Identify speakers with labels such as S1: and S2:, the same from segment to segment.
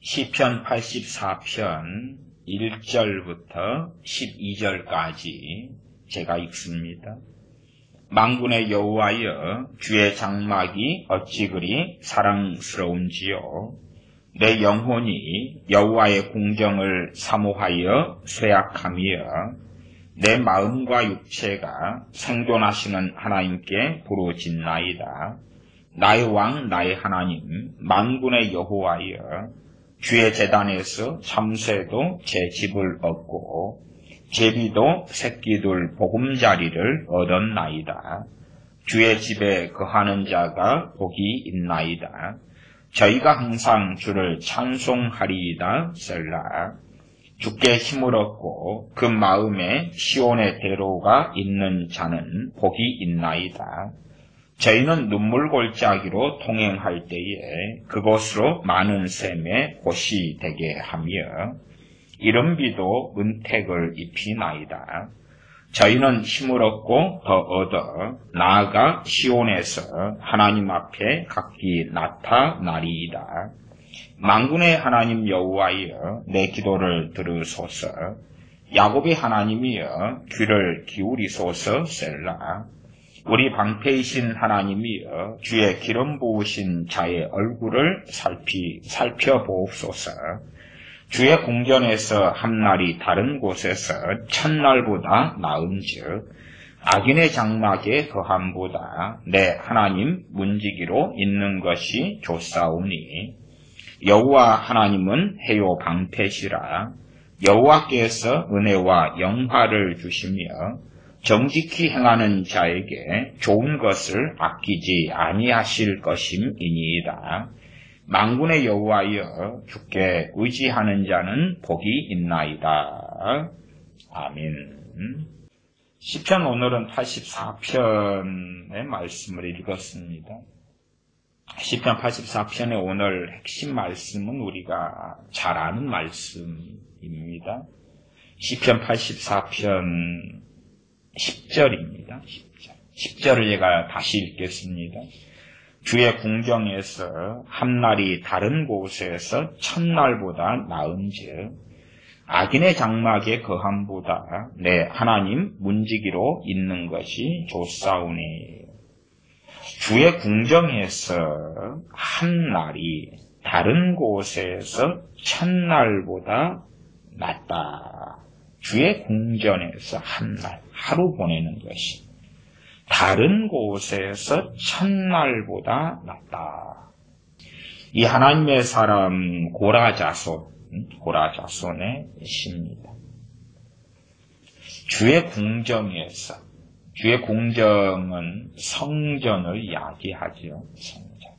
S1: 시편 84편 1절부터 12절까지 제가 읽습니다. 만군의 여호와여, 주의 장막이 어찌 그리 사랑스러운지요. 내 영혼이 여호와의 공정을 사모하여 쇠약하며 내 마음과 육체가 생존하시는 하나님께 부르짖나이다. 나의 왕 나의 하나님 만군의 여호와여, 주의 제단에서 참새도 제 집을 얻고 제비도 새끼들 보금자리를 얻었나이다. 주의 집에 거하는 자가 복이 있나이다. 저희가 항상 주를 찬송하리이다. 셀라. 주께 힘을 얻고 그 마음에 시온의 대로가 있는 자는 복이 있나이다. 저희는 눈물골짜기로 통행할 때에 그곳으로 많은 샘의 곳이 되게 하며 이른비도 은택을 입히나이다. 저희는 힘을 얻고 더 얻어 나아가 시온에서 하나님 앞에 각기 나타나리이다. 만군의 하나님 여호와여, 내 기도를 들으소서. 야곱의 하나님이여, 귀를 기울이소서. 셀라. 우리 방패이신 하나님이여, 주의 기름 부으신 자의 얼굴을 살펴보옵소서. 주의 궁전에서 한날이 다른 곳에서 첫날보다 나은즉 악인의 장막에 거함보다 내 하나님 문지기로 있는 것이 좋사오니, 여호와 하나님은 해요 방패시라. 여호와께서 은혜와 영화를 주시며 정직히 행하는 자에게 좋은 것을 아끼지 아니하실 것임이니이다. 만군의 여호와여, 주께 의지하는 자는 복이 있나이다. 아멘. 시편 오늘은 84편의 말씀을 읽었습니다. 시편 84편의 오늘 핵심 말씀은 우리가 잘 아는 말씀입니다. 시편 84편 10절입니다. 10절을 제가 다시 읽겠습니다. 주의 궁정에서 한날이 다른 곳에서 첫날보다 나은즉 악인의 장막에 거함보다 내 하나님 문지기로 있는 것이 좋사오니, 주의 궁정에서 한날이 다른 곳에서 첫날보다 낫다. 주의 궁전에서 한날, 하루 보내는 것이 다른 곳에서 첫날보다 낫다. 이 하나님의 사람 고라자손의 시입니다. 주의 궁정에서, 주의 궁정은 성전을 야기하지요. 성전.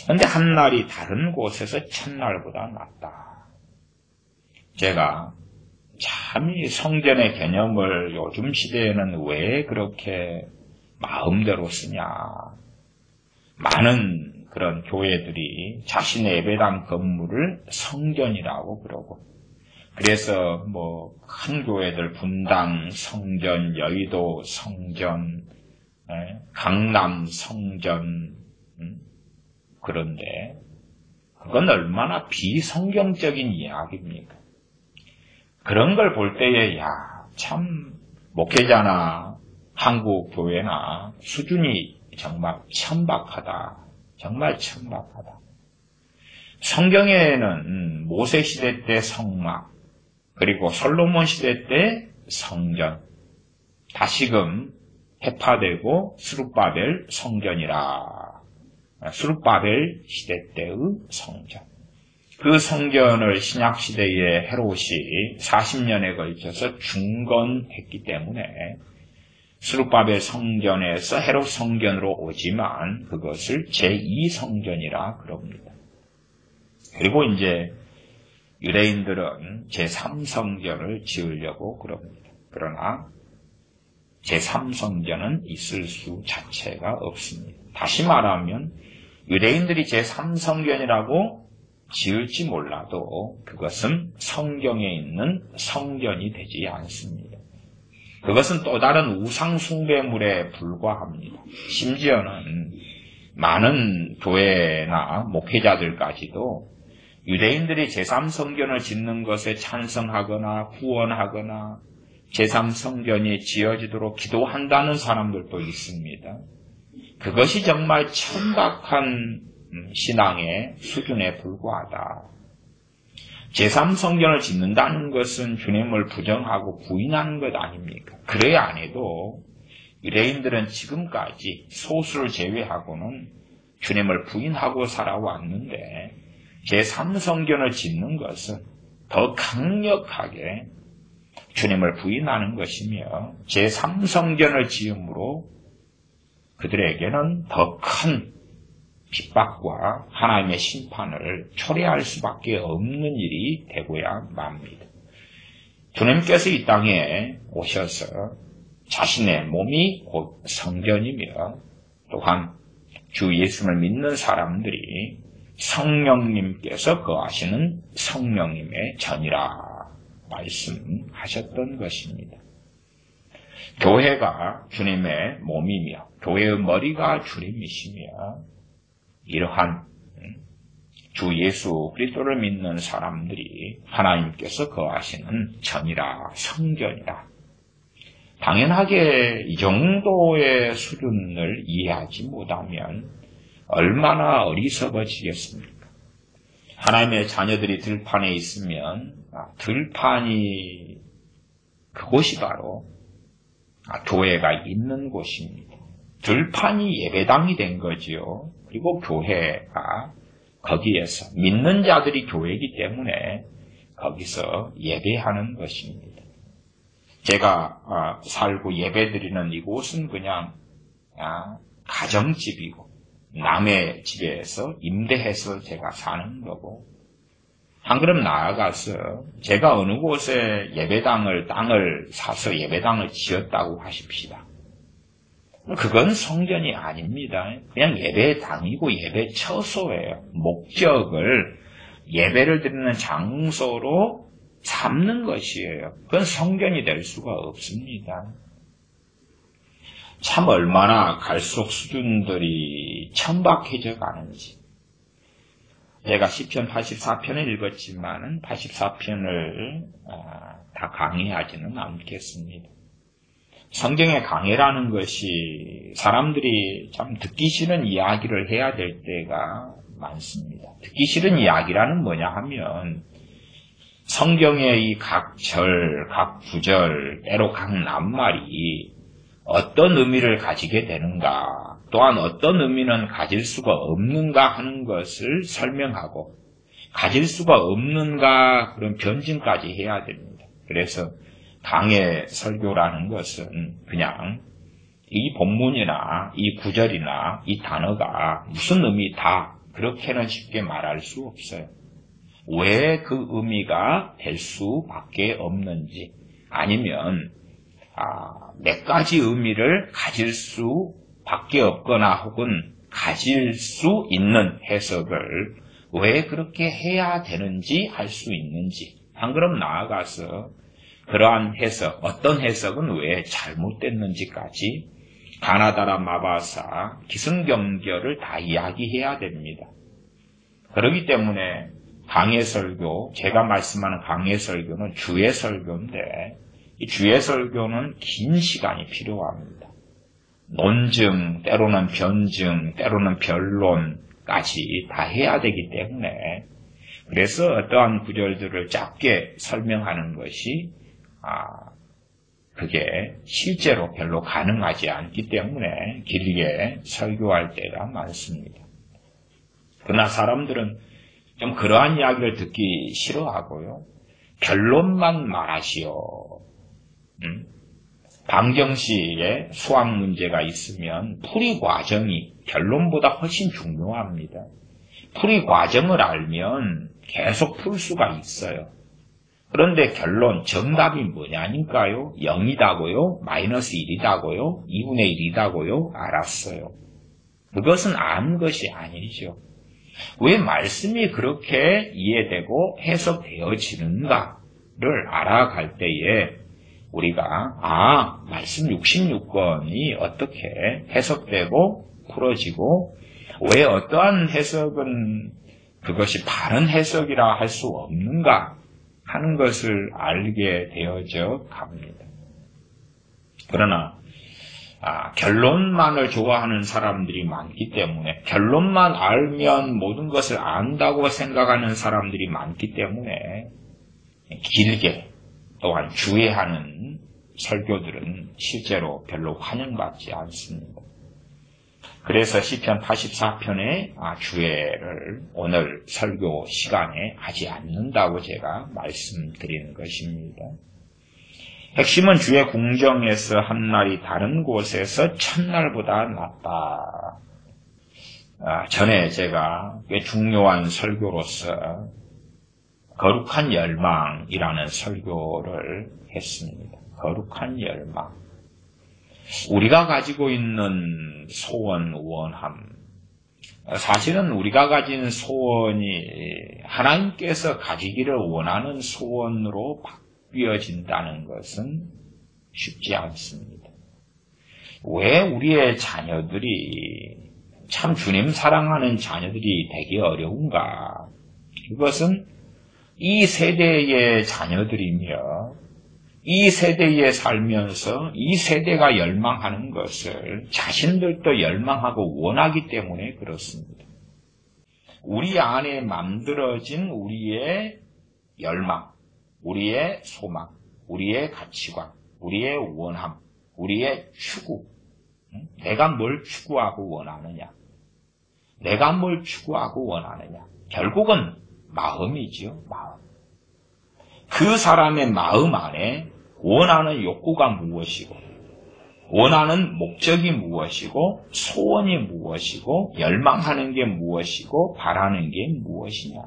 S1: 그런데 한날이 다른 곳에서 첫날보다 낫다. 제가 참 이 성전의 개념을 요즘 시대에는 왜 그렇게 마음대로 쓰냐. 많은 그런 교회들이 자신의 예배당 건물을 성전이라고 그러고, 그래서 큰 교회들 분당 성전, 여의도 성전, 강남 성전, 그런데 그건 얼마나 비성경적인 이야기입니까? 그런 걸 볼 때에 참 목회자나 한국 교회나 수준이 정말 천박하다. 정말 천박하다. 성경에는 모세 시대 때 성막, 그리고 솔로몬 시대 때 성전, 다시금 해파되고 스룹바벨 성전이라. 스룹바벨 시대 때의 성전. 그 성전을 신약시대의 헤롯이 40년에 걸쳐서 중건했기 때문에 스룹바벨 성전에서 헤롯 성전으로 오지만 그것을 제2성전이라 그럽니다. 그리고 이제 유대인들은 제3성전을 지으려고 그럽니다. 그러나 제3성전은 있을 수 자체가 없습니다. 다시 말하면 유대인들이 제3성전이라고 지을지 몰라도 그것은 성경에 있는 성전이 되지 않습니다. 그것은 또 다른 우상 숭배물에 불과합니다. 심지어는 많은 교회나 목회자들까지도 유대인들이 제3성전을 짓는 것에 찬성하거나 후원하거나 제3성전이 지어지도록 기도한다는 사람들도 있습니다. 그것이 정말 천박한 신앙의 수준에 불과하다. 제3성전을 짓는다는 것은 주님을 부정하고 부인하는 것 아닙니까? 그래야 안 해도 유대인들은 지금까지 소수를 제외하고는 주님을 부인하고 살아왔는데 제3성전을 짓는 것은 더 강력하게 주님을 부인하는 것이며 제3성전을 지음으로 그들에게는 더 큰 핍박과 하나님의 심판을 초래할 수밖에 없는 일이 되고야 맙니다. 주님께서 이 땅에 오셔서 자신의 몸이 곧 성전이며 또한 주 예수를 믿는 사람들이 성령님께서 거하시는 성령님의 전이라 말씀하셨던 것입니다. 교회가 주님의 몸이며 교회의 머리가 주님이시며 이러한 주 예수 그리스도를 믿는 사람들이 하나님께서 거하시는 전이라 성전이라. 당연하게 이 정도의 수준을 이해하지 못하면 얼마나 어리석어지겠습니까? 하나님의 자녀들이 들판에 있으면 들판이 그곳이 바로 교회가 있는 곳입니다. 들판이 예배당이 된 거지요. 그리고 교회가 거기에서 믿는 자들이 교회이기 때문에 거기서 예배하는 것입니다. 제가 살고 예배드리는 이곳은 그냥 가정집이고 남의 집에서 임대해서 제가 사는 거고 한 걸음 나아가서 제가 어느 곳에 땅을 사서 예배당을 지었다고 하십시다. 그건 성전이 아닙니다. 그냥 예배당이고 예배 처소예요. 목적을 예배를 드리는 장소로 삼는 것이에요. 그건 성전이 될 수가 없습니다. 참 얼마나 갈수록 수준들이 천박해져 가는지. 제가 시편 84편을 읽었지만 84편을 다 강의하지는 않겠습니다. 성경의 강해라는 것이 사람들이 참 듣기 싫은 이야기를 해야 될 때가 많습니다. 듣기 싫은 이야기라는 뭐냐 하면 성경의 이 각 절, 각 구절, 때로 각 낱말이 어떤 의미를 가지게 되는가, 또한 어떤 의미는 가질 수가 없는가 하는 것을 설명하고 가질 수가 없는가 그런 변증까지 해야 됩니다. 그래서 강해 설교라는 것은 그냥 이 본문이나 이 구절이나 이 단어가 무슨 의미다 그렇게는 쉽게 말할 수 없어요. 왜 그 의미가 될 수밖에 없는지 아니면 몇 가지 의미를 가질 수밖에 없거나 혹은 가질 수 있는 해석을 왜 그렇게 해야 되는지 할 수 있는지 한 걸음 나아가서 그러한 해석, 어떤 해석은 왜 잘못됐는지까지 가나다라 마바사, 기승경결을 다 이야기해야 됩니다. 그렇기 때문에 강해 설교, 제가 말씀하는 강해 설교는 주의 설교인데 이 주의 설교는 긴 시간이 필요합니다. 논증, 때로는 변증, 때로는 변론까지 다 해야 되기 때문에 그래서 어떠한 구절들을 짧게 설명하는 것이 그게 실제로 별로 가능하지 않기 때문에 길게 설교할 때가 많습니다. 그러나 사람들은 좀 그러한 이야기를 듣기 싫어하고요. 결론만 말하시오. 방정시에 수학 문제가 있으면 풀이 과정이 결론보다 훨씬 중요합니다. 풀이 과정을 알면 계속 풀 수가 있어요. 그런데 결론, 정답이 뭐냐니까요? 0이다고요? 마이너스 1이다고요? 2분의 1이다고요? 알았어요. 그것은 아는 것이 아니죠. 왜 말씀이 그렇게 이해되고 해석되어지는가를 알아갈 때에 우리가 말씀 66권이 어떻게 해석되고 풀어지고 왜 어떠한 해석은 그것이 바른 해석이라 할 수 없는가 하는 것을 알게 되어져 갑니다. 그러나 결론만을 좋아하는 사람들이 많기 때문에, 결론만 알면 모든 것을 안다고 생각하는 사람들이 많기 때문에 길게 또한 주의하는 설교들은 실제로 별로 환영받지 않습니다. 그래서 시편 84편의 주의를 오늘 설교 시간에 하지 않는다고 제가 말씀드리는 것입니다. 핵심은 주의 궁정에서 한 날이 다른 곳에서 첫날보다 낫다. 전에 제가 꽤 중요한 설교로서 거룩한 열망이라는 설교를 했습니다. 거룩한 열망. 우리가 가지고 있는 소원, 원함. 사실은 우리가 가진 소원이 하나님께서 가지기를 원하는 소원으로 바뀌어진다는 것은 쉽지 않습니다. 왜 우리의 자녀들이, 참 주님 사랑하는 자녀들이 되기 어려운가? 그것은 이 세대의 자녀들이며 이 세대에 살면서 이 세대가 열망하는 것을 자신들도 열망하고 원하기 때문에 그렇습니다. 우리 안에 만들어진 우리의 열망, 우리의 소망, 우리의 가치관, 우리의 원함, 우리의 추구, 내가 뭘 추구하고 원하느냐, 내가 뭘 추구하고 원하느냐, 결국은 마음이지요. 마음. 그 사람의 마음 안에 원하는 욕구가 무엇이고, 원하는 목적이 무엇이고, 소원이 무엇이고, 열망하는 게 무엇이고, 바라는 게 무엇이냐.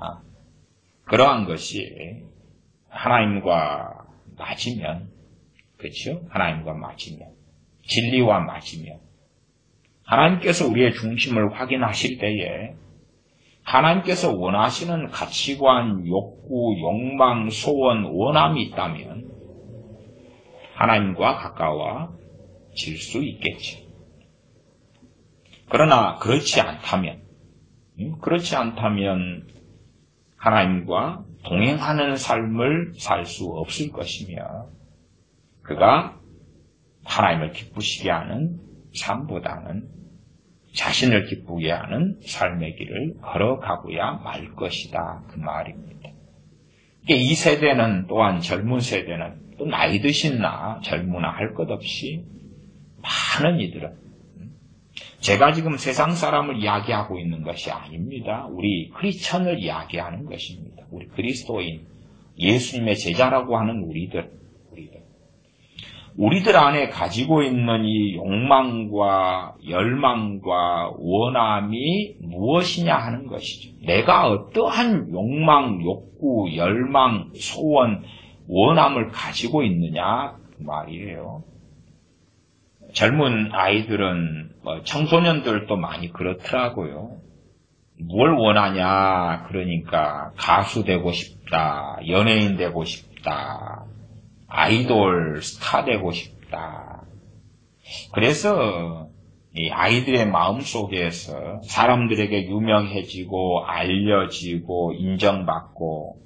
S1: 그러한 것이 하나님과 맞으면, 그렇죠? 하나님과 맞으면, 진리와 맞으면, 하나님께서 우리의 중심을 확인하실 때에 하나님께서 원하시는 가치관, 욕구, 욕망, 소원, 원함이 있다면 하나님과 가까워질 수 있겠지. 그러나 그렇지 않다면 하나님과 동행하는 삶을 살 수 없을 것이며, 그가 하나님을 기쁘시게 하는 삶보다는 자신을 기쁘게 하는 삶의 길을 걸어가고야 말 것이다, 그 말입니다. 이 세대는 또한, 젊은 세대는 또 나이 드신 나 젊으나 할 것 없이 많은 이들은, 제가 지금 세상 사람을 이야기하고 있는 것이 아닙니다. 우리 크리스천을 이야기하는 것입니다. 우리 그리스도인, 예수님의 제자라고 하는 우리들 안에 가지고 있는 이 욕망과 열망과 원함이 무엇이냐 하는 것이죠. 내가 어떠한 욕망, 욕구, 열망, 소원, 원함을 가지고 있느냐 그 말이에요. 젊은 아이들은, 청소년들도 많이 그렇더라고요. 뭘 원하냐, 그러니까 가수 되고 싶다, 연예인 되고 싶다, 아이돌 스타 되고 싶다. 그래서 이 아이들의 마음속에서 사람들에게 유명해지고 알려지고 인정받고,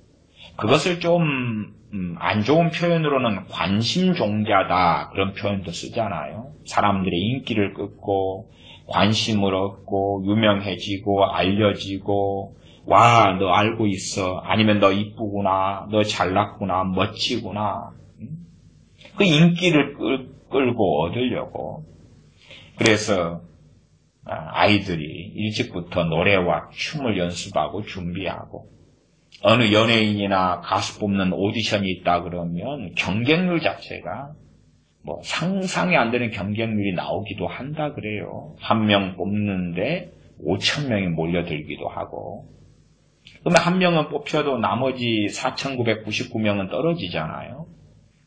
S1: 그것을 좀 안 좋은 표현으로는 관심종자다, 그런 표현도 쓰잖아요. 사람들의 인기를 끌고 관심을 얻고 유명해지고 알려지고, 와, 너 알고 있어, 아니면 너 이쁘구나, 너 잘났구나, 멋지구나, 그 인기를 끌고 얻으려고. 그래서 아이들이 일찍부터 노래와 춤을 연습하고 준비하고, 어느 연예인이나 가수 뽑는 오디션이 있다 그러면 경쟁률 자체가 상상이 안 되는 경쟁률이 나오기도 한다 그래요. 한 명 뽑는데 5,000명이 몰려들기도 하고, 그러면 한 명은 뽑혀도 나머지 4,999명은 떨어지잖아요.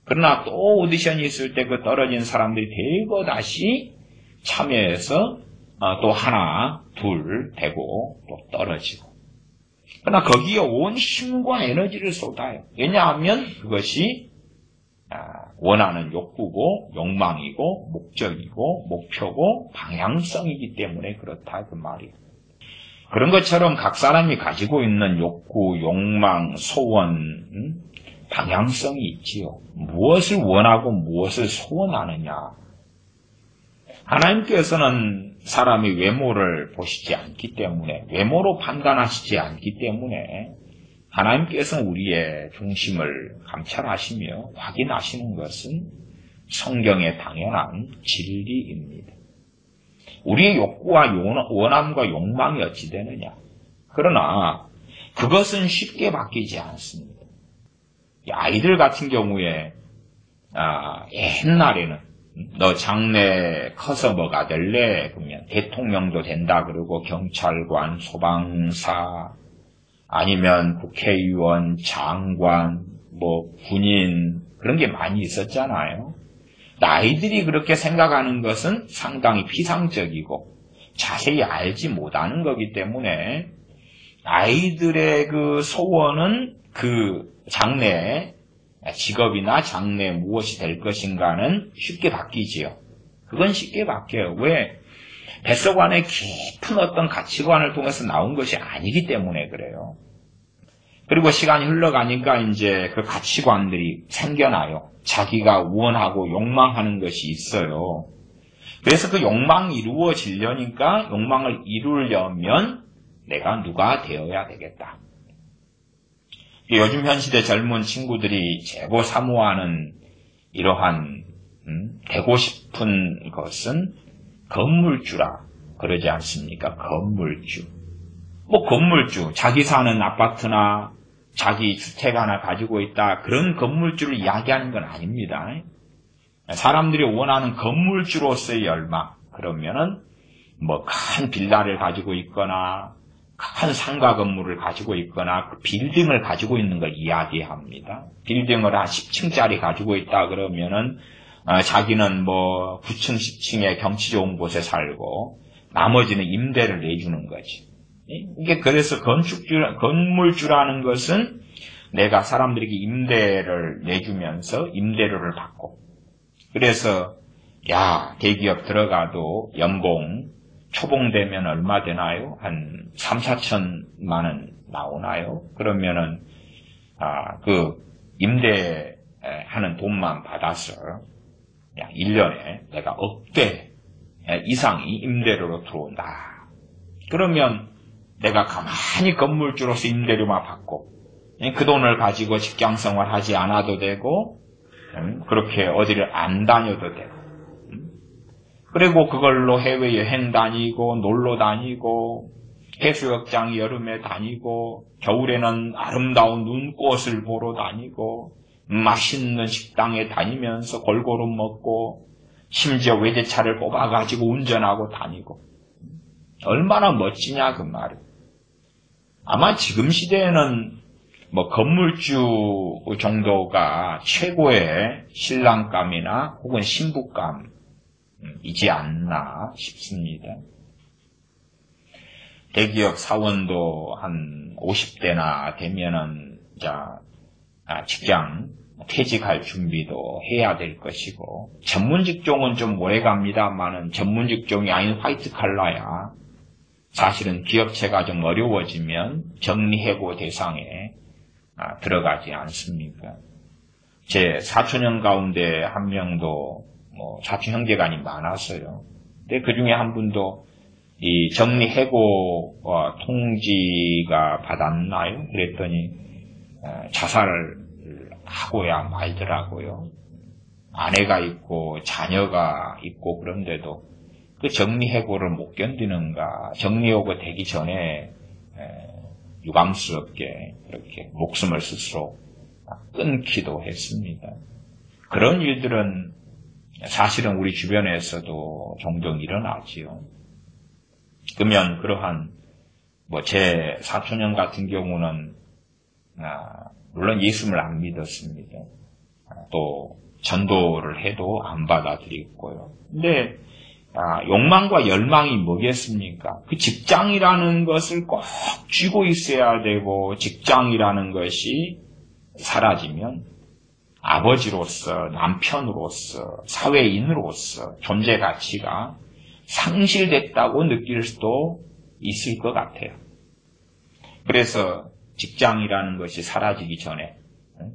S1: 그러나 또 오디션이 있을 때 그 떨어진 사람들이 대거 다시 참여해서 또 하나, 둘 되고 또 떨어지고. 그러나 거기에 온 힘과 에너지를 쏟아요. 왜냐하면 그것이 원하는 욕구고 욕망이고 목적이고 목표고 방향성이기 때문에 그렇다, 그 말이에요. 그런 것처럼 각 사람이 가지고 있는 욕구, 욕망, 소원, 방향성이 있지요. 무엇을 원하고 무엇을 소원하느냐. 하나님께서는 사람의 외모를 보시지 않기 때문에, 외모로 판단하시지 않기 때문에 하나님께서는 우리의 중심을 감찰하시며 확인하시는 것은 성경의 당연한 진리입니다. 우리의 욕구와 원함과 욕망이 어찌 되느냐. 그러나 그것은 쉽게 바뀌지 않습니다. 아이들 같은 경우에 옛날에는 너 장래 커서 뭐가 될래? 그러면 대통령도 된다 그러고 경찰관, 소방사, 아니면 국회의원, 장관, 군인 그런 게 많이 있었잖아요. 아이들이 그렇게 생각하는 것은 상당히 피상적이고 자세히 알지 못하는 거기 때문에 아이들의 그 소원은 그 장래에 직업이나 장래에 무엇이 될 것인가는 쉽게 바뀌지요. 그건 쉽게 바뀌어요. 왜? 뱃속 안에 깊은 어떤 가치관을 통해서 나온 것이 아니기 때문에 그래요. 그리고 시간이 흘러가니까 이제 그 가치관들이 생겨나요. 자기가 원하고 욕망하는 것이 있어요. 그래서 그 욕망이 이루어지려니까 욕망을 이루려면 내가 누가 되어야 되겠다. 요즘 현 시대 젊은 친구들이 최고 사모하는 이러한 되고 싶은 것은 건물주라 그러지 않습니까? 건물주. 건물주, 자기 사는 아파트나 자기 주택 하나 가지고 있다. 그런 건물주를 이야기하는 건 아닙니다. 사람들이 원하는 건물주로서의 열망. 그러면은 큰 빌라를 가지고 있거나 큰 상가 건물을 가지고 있거나 그 빌딩을 가지고 있는 걸 이야기합니다. 빌딩을 한 10층짜리 가지고 있다 그러면은 자기는 9층, 10층의 경치 좋은 곳에 살고 나머지는 임대를 내주는 거지. 이게 그래서 건물주라는 것은 내가 사람들에게 임대를 내주면서 임대료를 받고 그래서 대기업 들어가도 연봉 초봉 되면 얼마 되나요? 한 3, 4천만 원 나오나요? 그러면은 그 임대하는 돈만 받아서 1년에 내가 억대 이상이 임대료로 들어온다. 그러면 내가 가만히 건물주로서 임대료만 받고 그 돈을 가지고 직장생활 하지 않아도 되고 그렇게 어디를 안 다녀도 되고 그리고 그걸로 해외여행 다니고 놀러 다니고 해수욕장 여름에 다니고 겨울에는 아름다운 눈꽃을 보러 다니고 맛있는 식당에 다니면서 골고루 먹고 심지어 외제차를 뽑아가지고 운전하고 다니고 얼마나 멋지냐 그 말이에요. 아마 지금 시대에는 건물주 정도가 최고의 신랑감이나 혹은 신부감이지 않나 싶습니다. 대기업 사원도 한 50대나 되면은 직장 퇴직할 준비도 해야 될 것이고 전문 직종은 좀 오래 갑니다만은 전문 직종이 아닌 화이트 칼라야 사실은 기업체가 좀 어려워지면 정리해고 대상에 들어가지 않습니까? 제 사촌형 가운데 한 명도 사촌 형제간이 많았어요. 근데 그 중에 한 분도 이 정리해고 통지가 받았나요? 그랬더니 자살을 하고야 말더라고요. 아내가 있고 자녀가 있고 그런데도 그 정리해고를 못 견디는가, 정리해고 되기 전에 유감스럽게 그렇게 목숨을 스스로 끊기도 했습니다. 그런 일들은 사실은 우리 주변에서도 종종 일어나지요. 그러면 그러한 제 사촌형 같은 경우는 물론 예수님을 안 믿었습니다. 또 전도를 해도 안 받아들였고요. 근데 욕망과 열망이 뭐겠습니까? 그 직장이라는 것을 꼭 쥐고 있어야 되고 직장이라는 것이 사라지면 아버지로서, 남편으로서, 사회인으로서 존재 가치가 상실됐다고 느낄 수도 있을 것 같아요. 그래서 직장이라는 것이 사라지기 전에,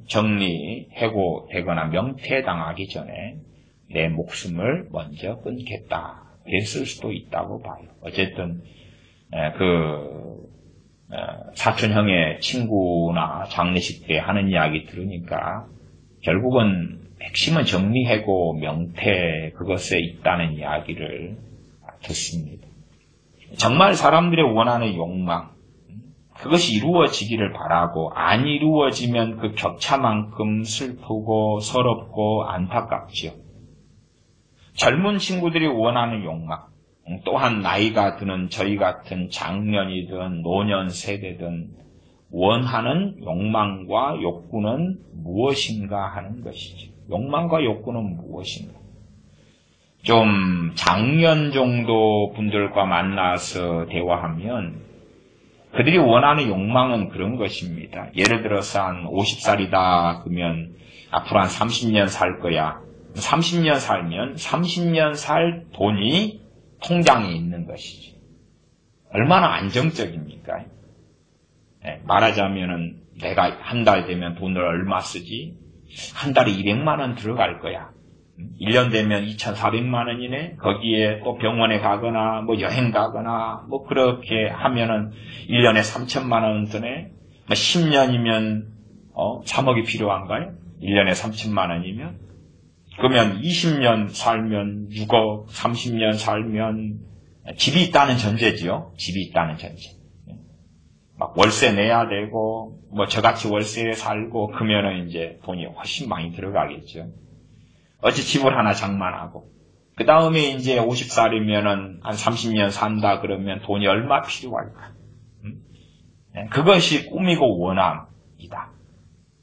S1: 정리, 해고되거나 명퇴당하기 전에 내 목숨을 먼저 끊겠다. 그랬을 수도 있다고 봐요. 어쨌든 사촌형의 친구나 장례식 때 하는 이야기 들으니까 결국은 핵심은 정리해고 명퇴 그것에 있다는 이야기를 듣습니다. 정말 사람들의 원하는 욕망, 그것이 이루어지기를 바라고 안 이루어지면 그 격차만큼 슬프고 서럽고 안타깝지요. 젊은 친구들이 원하는 욕망, 또한 나이가 드는 저희 같은 장년이든 노년 세대든 원하는 욕망과 욕구는 무엇인가 하는 것이죠. 욕망과 욕구는 무엇인가? 좀 장년 정도 분들과 만나서 대화하면 그들이 원하는 욕망은 그런 것입니다. 예를 들어서 한 50살이다 그러면 앞으로 한 30년 살 거야. 30년 살면 30년 살 돈이 통장에 있는 것이지. 얼마나 안정적입니까? 말하자면은 내가 한 달 되면 돈을 얼마 쓰지? 한 달에 200만 원 들어갈 거야. 1년 되면 2,400만 원이네? 거기에 또 병원에 가거나, 뭐 여행 가거나, 뭐 그렇게 하면은 1년에 3천만 원 드네? 10년이면, 3억이 필요한가요? 1년에 3천만 원이면? 그러면 20년 살면 6억, 30년 살면 집이 있다는 전제지요? 집이 있다는 전제. 막 월세 내야 되고, 뭐 저같이 월세에 살고, 그러면은 이제 돈이 훨씬 많이 들어가겠죠. 어찌 집을 하나 장만하고, 그 다음에 이제 50살이면은 한 30년 산다 그러면 돈이 얼마 필요할까? 그것이 꿈이고 원함이다.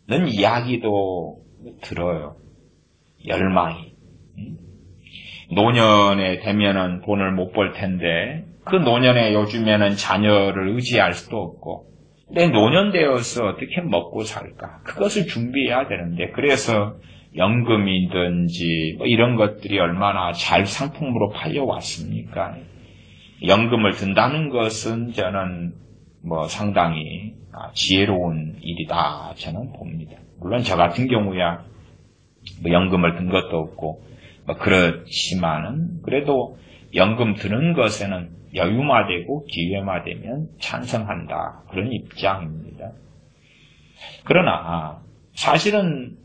S1: 는 이야기도 들어요. 열망이. 노년에 되면은 돈을 못 벌 텐데, 그 노년에 요즘에는 자녀를 의지할 수도 없고, 내 노년 되어서 어떻게 먹고 살까? 그것을 준비해야 되는데, 그래서 연금이든지 뭐 이런 것들이 얼마나 잘 상품으로 팔려왔습니까? 연금을 든다는 것은 저는 뭐 상당히 지혜로운 일이다 저는 봅니다. 물론 저 같은 경우야 뭐 연금을 든 것도 없고 뭐 그렇지만은 그래도 연금 드는 것에는 여유마되고 기회마되면 찬성한다 그런 입장입니다. 그러나 사실은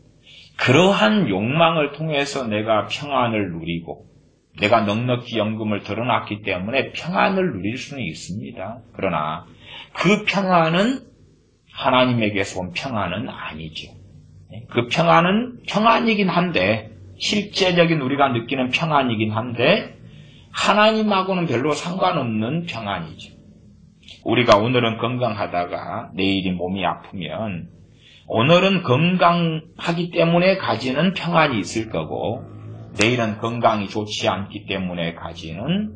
S1: 그러한 욕망을 통해서 내가 평안을 누리고 내가 넉넉히 연금을 들어놨기 때문에 평안을 누릴 수는 있습니다. 그러나 그 평안은 하나님에게서 온 평안은 아니죠. 그 평안은 평안이긴 한데 실제적인 우리가 느끼는 평안이긴 한데 하나님하고는 별로 상관없는 평안이죠. 우리가 오늘은 건강하다가 내일이 몸이 아프면 오늘은 건강하기 때문에 가지는 평안이 있을 거고 내일은 건강이 좋지 않기 때문에 가지는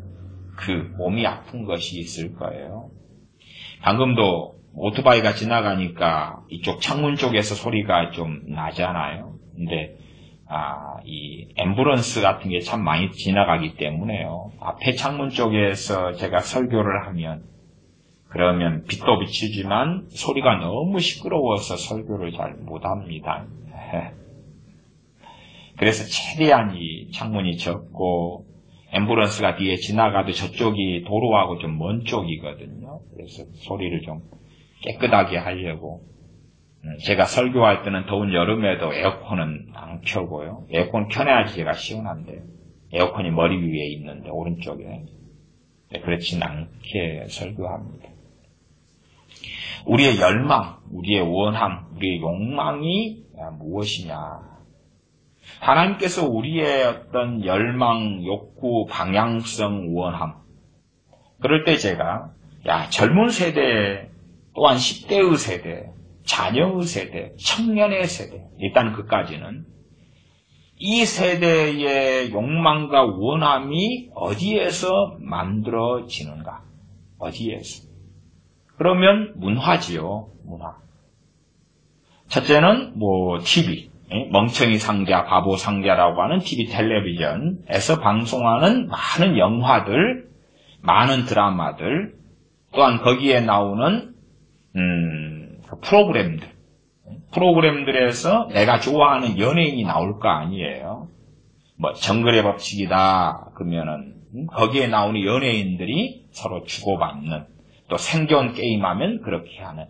S1: 그 몸이 아픈 것이 있을 거예요. 방금도 오토바이가 지나가니까 이쪽 창문 쪽에서 소리가 좀 나잖아요. 근데 이 앰뷸런스 같은 게 참 많이 지나가기 때문에요. 앞에 창문 쪽에서 제가 설교를 하면 그러면 빛도 비치지만 소리가 너무 시끄러워서 설교를 잘 못합니다. 그래서 최대한 이 창문이 적고 앰뷸런스가 뒤에 지나가도 저쪽이 도로하고 좀 먼 쪽이거든요. 그래서 소리를 좀 깨끗하게 하려고 제가 설교할 때는 더운 여름에도 에어컨은 안 켜고요. 에어컨 켜놔야지 제가 시원한데 에어컨이 머리 위에 있는데 오른쪽에 그렇진 않게 설교합니다. 우리의 열망, 우리의 원함, 우리의 욕망이 무엇이냐? 하나님께서 우리의 어떤 열망, 욕구, 방향성, 원함 그럴 때 제가 젊은 세대 또한 10대의 세대, 자녀의 세대, 청년의 세대 일단 그까지는 이 세대의 욕망과 원함이 어디에서 만들어지는가? 어디에서? 그러면 문화지요. 문화. 첫째는 TV, 멍청이 상자, 바보 상자라고 하는 TV 텔레비전에서 방송하는 많은 영화들, 많은 드라마들, 또한 거기에 나오는 프로그램들에서 내가 좋아하는 연예인이 나올 거 아니에요. 뭐 정글의 법칙이다 그러면은 거기에 나오는 연예인들이 서로 주고받는, 또 생존 게임하면 그렇게 하는.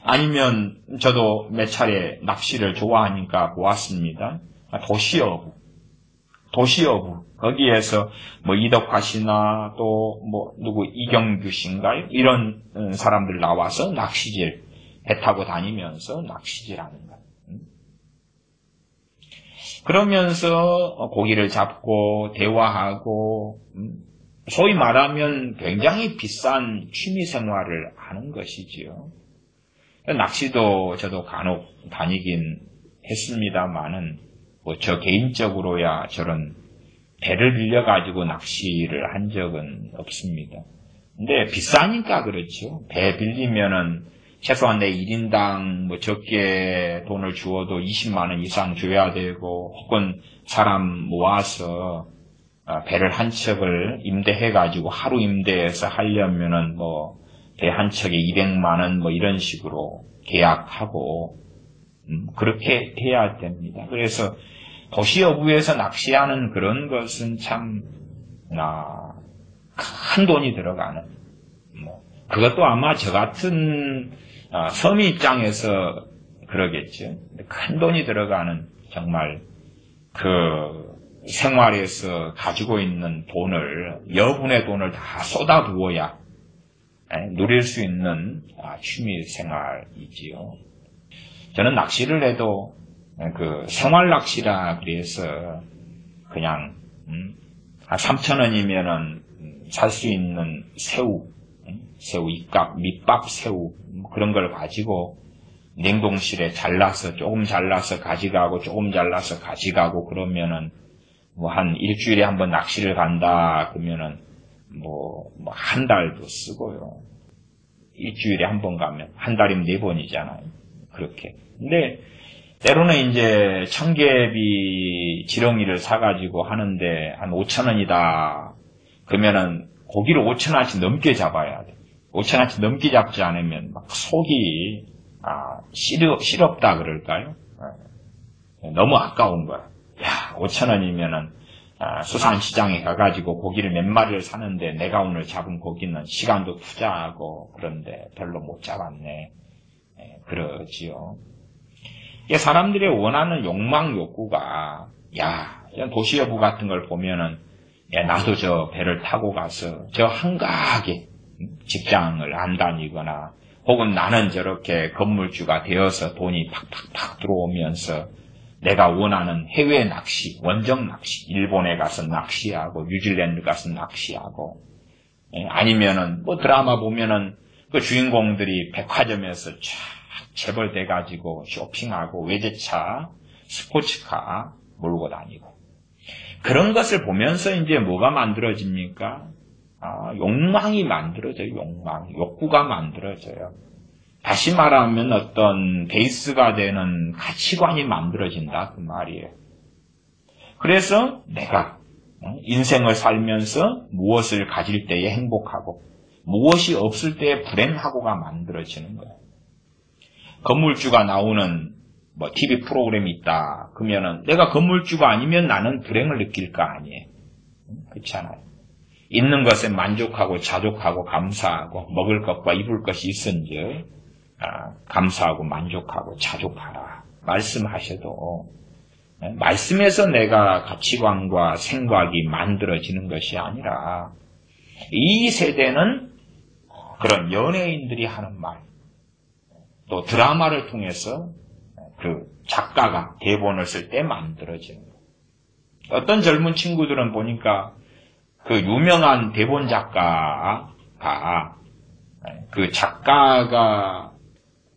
S1: 아니면 저도 몇 차례 낚시를 좋아하니까 보았습니다. 도시어부 거기에서 뭐 이덕화 씨나 또 뭐 누구 이경규 씨인가요? 이런 사람들 나와서 낚시질 배 타고 다니면서 낚시질하는 거예요. 그러면서 고기를 잡고 대화하고 소위 말하면 굉장히 비싼 취미 생활을 하는 것이지요. 낚시도 저도 간혹 다니긴 했습니다만은 뭐 저 개인적으로야 저런 배를 빌려가지고 낚시를 한 적은 없습니다. 근데 비싸니까 그렇죠. 배 빌리면은 최소한 내 1인당 뭐 적게 돈을 주어도 20만 원 이상 줘야 되고, 혹은 사람 모아서 배를 한 척을 임대해가지고 하루 임대해서 하려면은 뭐 배 한 척에 200만 원 뭐 이런 식으로 계약하고 그렇게 해야 됩니다. 그래서 도시어부에서 낚시하는 그런 것은 참 큰 돈이 들어가는, 그것도 아마 저 같은 서민 입장에서 그러겠죠. 큰 돈이 들어가는, 정말 그 생활에서 가지고 있는 돈을, 여분의 돈을 다 쏟아부어야 누릴 수 있는 취미 생활이지요. 저는 낚시를 해도 그 생활 낚시라 그래서 그냥 한 3,000원이면은 살 수 있는 새우, 입값, 밑밥 새우 그런 걸 가지고 냉동실에 조금 잘라서 가져가고 조금 잘라서 가져가고 그러면은 뭐 한 일주일에 한 번 낚시를 간다 그러면은 뭐 한 달도 쓰고요. 일주일에 한 번 가면 한 달이면 4번이잖아요. 그렇게. 근데 때로는 이제 청개비 지렁이를 사가지고 하는데 한 5,000원이다. 그러면은 고기를 5,000원씩 넘게 잡아야 돼. 5,000원씩 넘게 잡지 않으면 막 속이 시럽다 그럴까요? 너무 아까운 거야. 야, 5,000원이면은 수산시장에 가가지고 고기를 몇 마리를 사는데 내가 오늘 잡은 고기는 시간도 투자하고 그런데 별로 못 잡았네. 그러지요. 사람들의 원하는 욕망, 욕구가, 도시여부 같은 걸 보면은, 나도 저 배를 타고 가서 저 한가하게 직장을 안 다니거나, 혹은 나는 저렇게 건물주가 되어서 돈이 팍팍팍 들어오면서 내가 원하는 해외 낚시, 원정 낚시, 일본에 가서 낚시하고, 뉴질랜드 가서 낚시하고, 아니면은, 뭐 드라마 보면은 그 주인공들이 백화점에서 재벌돼가지고 쇼핑하고 외제차, 스포츠카 몰고 다니고. 그런 것을 보면서 이제 뭐가 만들어집니까? 욕망이 만들어져요, 욕구가 만들어져요. 다시 말하면 어떤 베이스가 되는 가치관이 만들어진다, 그 말이에요. 그래서 내가 인생을 살면서 무엇을 가질 때에 행복하고, 무엇이 없을 때에 불행하고가 만들어지는 거예요. 건물주가 나오는 뭐 TV 프로그램이 있다. 그러면은 내가 건물주가 아니면 나는 불행을 느낄 거 아니에요. 그렇잖아요. 있는 것에 만족하고 자족하고 감사하고 먹을 것과 입을 것이 있은즉 감사하고 만족하고 자족하라. 말씀하셔도 말씀에서 내가 가치관과 생각이 만들어지는 것이 아니라 이 세대는 그런 연예인들이 하는 말, 또 드라마를 통해서 그 작가가 대본을 쓸 때 만들어지는 거예요. 어떤 젊은 친구들은 보니까 그 유명한 대본 작가가 그 작가가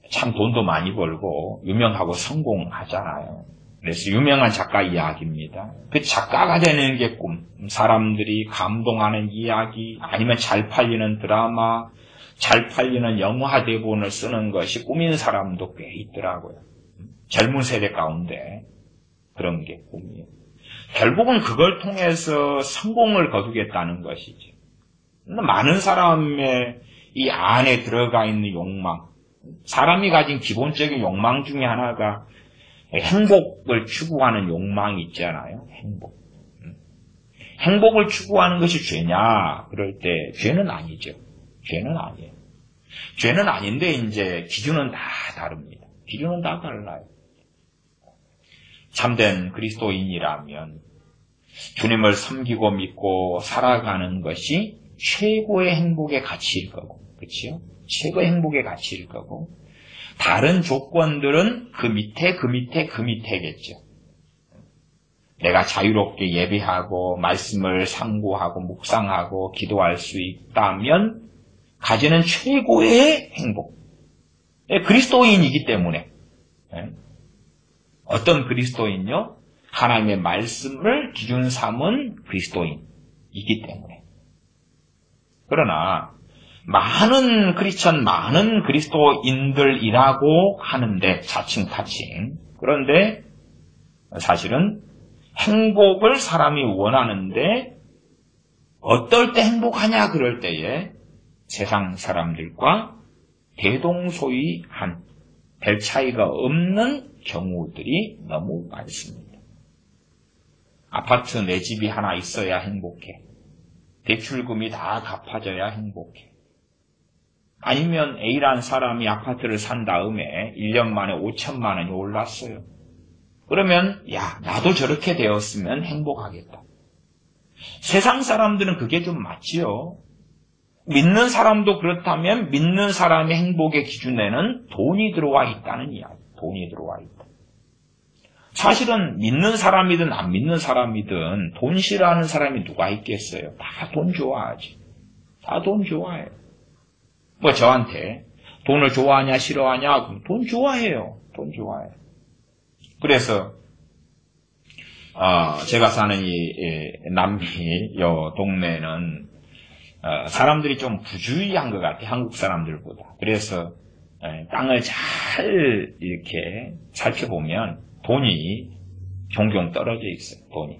S1: 참 돈도 많이 벌고 유명하고 성공하잖아요. 그래서 유명한 작가 이야기입니다. 그 작가가 되는 게 꿈. 사람들이 감동하는 이야기, 아니면 잘 팔리는 드라마, 잘 팔리는 영화 대본을 쓰는 것이 꿈인 사람도 꽤 있더라고요. 젊은 세대 가운데 그런 게 꿈이에요. 결국은 그걸 통해서 성공을 거두겠다는 것이죠. 많은 사람의 이 안에 들어가 있는 욕망, 사람이 가진 기본적인 욕망 중에 하나가 행복을 추구하는 욕망이 있잖아요. 행복을 추구하는 것이 죄냐? 그럴 때 죄는 아니죠. 죄는 아니에요. 죄는 아닌데 이제 기준은 다 다릅니다. 기준은 다 달라요. 참된 그리스도인이라면 주님을 섬기고 믿고 살아가는 것이 최고의 행복의 가치일 거고, 그렇죠? 최고의 행복의 가치일 거고, 다른 조건들은 그 밑에겠죠. 내가 자유롭게 예배하고 말씀을 상고하고 묵상하고 기도할 수 있다면 가지는 최고의 행복. 그리스도인이기 때문에. 어떤 그리스도인요? 하나님의 말씀을 기준 삼은 그리스도인이기 때문에. 그러나 많은 크리스천, 많은 그리스도인들이라고 하는데 자칭 타칭. 그런데 사실은 행복을 사람이 원하는데 어떨 때 행복하냐 그럴 때에 세상 사람들과 대동소이한 별 차이가 없는 경우들이 너무 많습니다. 아파트 내 집이 하나 있어야 행복해. 대출금이 다 갚아져야 행복해. 아니면 A라는 사람이 아파트를 산 다음에 1년 만에 5천만 원이 올랐어요. 그러면 야, 나도 저렇게 되었으면 행복하겠다. 세상 사람들은 그게 좀 맞지요. 믿는 사람도 그렇다면 믿는 사람의 행복의 기준에는 돈이 들어와 있다는 이야기. 돈이 들어와 있다. 사실은 믿는 사람이든 안 믿는 사람이든 돈 싫어하는 사람이 누가 있겠어요. 다 돈 좋아하지. 다 돈 좋아해요. 뭐 저한테 돈을 좋아하냐 싫어하냐? 그럼 돈 좋아해요. 돈 좋아해요. 그래서 제가 사는 이 남미 요 동네는 사람들이 좀 부주의한 것 같아요. 한국 사람들보다. 그래서 땅을 잘 이렇게 살펴보면 돈이 종종 떨어져 있어요. 돈이.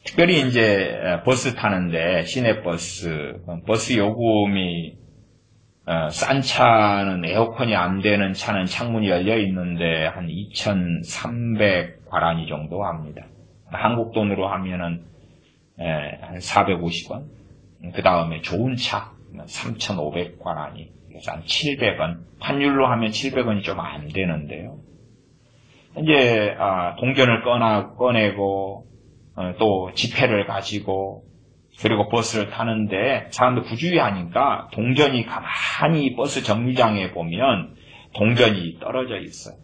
S1: 특별히 이제 버스 타는데 버스 요금이 싼 차는 에어컨이 안 되는 차는 창문이 열려 있는데 한 2,300과란이 정도 합니다. 한국 돈으로 하면은 한 450원. 그 다음에 좋은 차 3,500과란이 그래서 한 700원. 환율로 하면 700원이 좀 안 되는데요. 이제 동전을 꺼내고 또 지폐를 가지고 그리고 버스를 타는데 사람들 부주의하니까 동전이 가만히 버스 정류장에 보면 동전이 떨어져 있어요.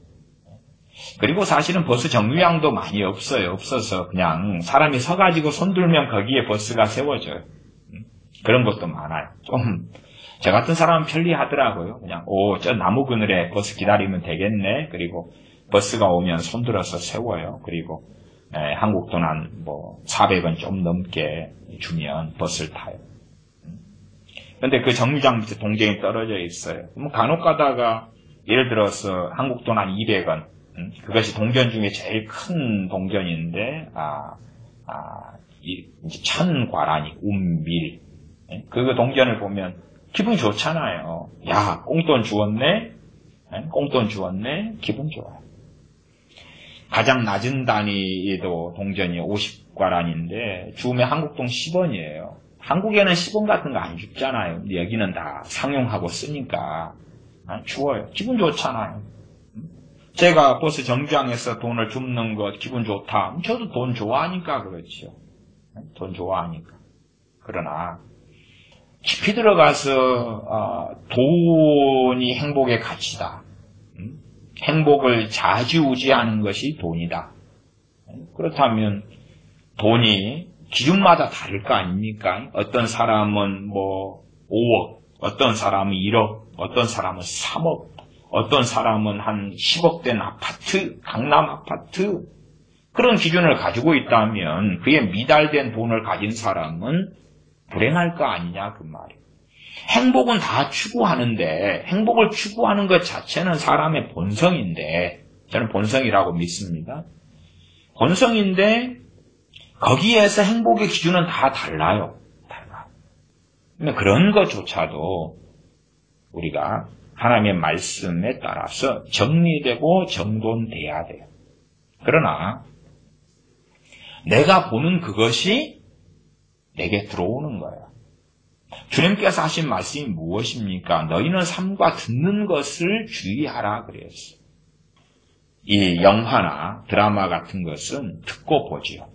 S1: 그리고 사실은 버스 정류장도 많이 없어요. 없어서 그냥 사람이 서가지고 손 들면 거기에 버스가 세워져요. 그런 것도 많아요. 좀 저 같은 사람은 편리하더라고요. 그냥 저 나무 그늘에 버스 기다리면 되겠네. 그리고 버스가 오면 손 들어서 세워요. 그리고 한국 돈 한 400원 좀 넘게 주면 버스를 타요. 그런데 그 정류장 밑에 동전이 떨어져 있어요. 그럼 간혹 가다가 예를 들어서 한국 돈 한 200원, 그것이 동전 중에 제일 큰 동전인데 이제 1,000과란이 운밀. 그 동전을 보면 기분 좋잖아요. 야, 꽁돈 주었네. 꽁돈 주었네. 기분 좋아요. 가장 낮은 단위도 동전이 50과란인데 주면 한국 돈 10원이에요. 한국에는 10원 같은 거 안 줍잖아요. 근데 여기는 다 상용하고 쓰니까 주어요. 기분 좋잖아요. 제가 버스 정류장에서 돈을 줍는 것 기분 좋다. 저도 돈 좋아하니까 그렇죠. 돈 좋아하니까. 그러나 깊이 들어가서 돈이 행복의 가치다. 행복을 좌지우지하는 것이 돈이다. 그렇다면 돈이 기준마다 다를 거 아닙니까? 어떤 사람은 5억, 어떤 사람은 1억, 어떤 사람은 3억, 어떤 사람은 한 10억 된 아파트, 강남 아파트, 그런 기준을 가지고 있다면 그에 미달된 돈을 가진 사람은 불행할 거 아니냐 그 말이에요. 행복은 다 추구하는데 행복을 추구하는 것 자체는 사람의 본성인데 저는 본성이라고 믿습니다. 본성인데 거기에서 행복의 기준은 다 달라요. 근데 그런 것조차도 우리가 하나님의 말씀에 따라서 정리되고 정돈돼야 돼요. 그러나 내가 보는 그것이 내게 들어오는 거예요. 주님께서 하신 말씀이 무엇입니까? 너희는 삶과 듣는 것을 주의하라 그랬어요. 이 영화나 드라마 같은 것은 듣고 보지요.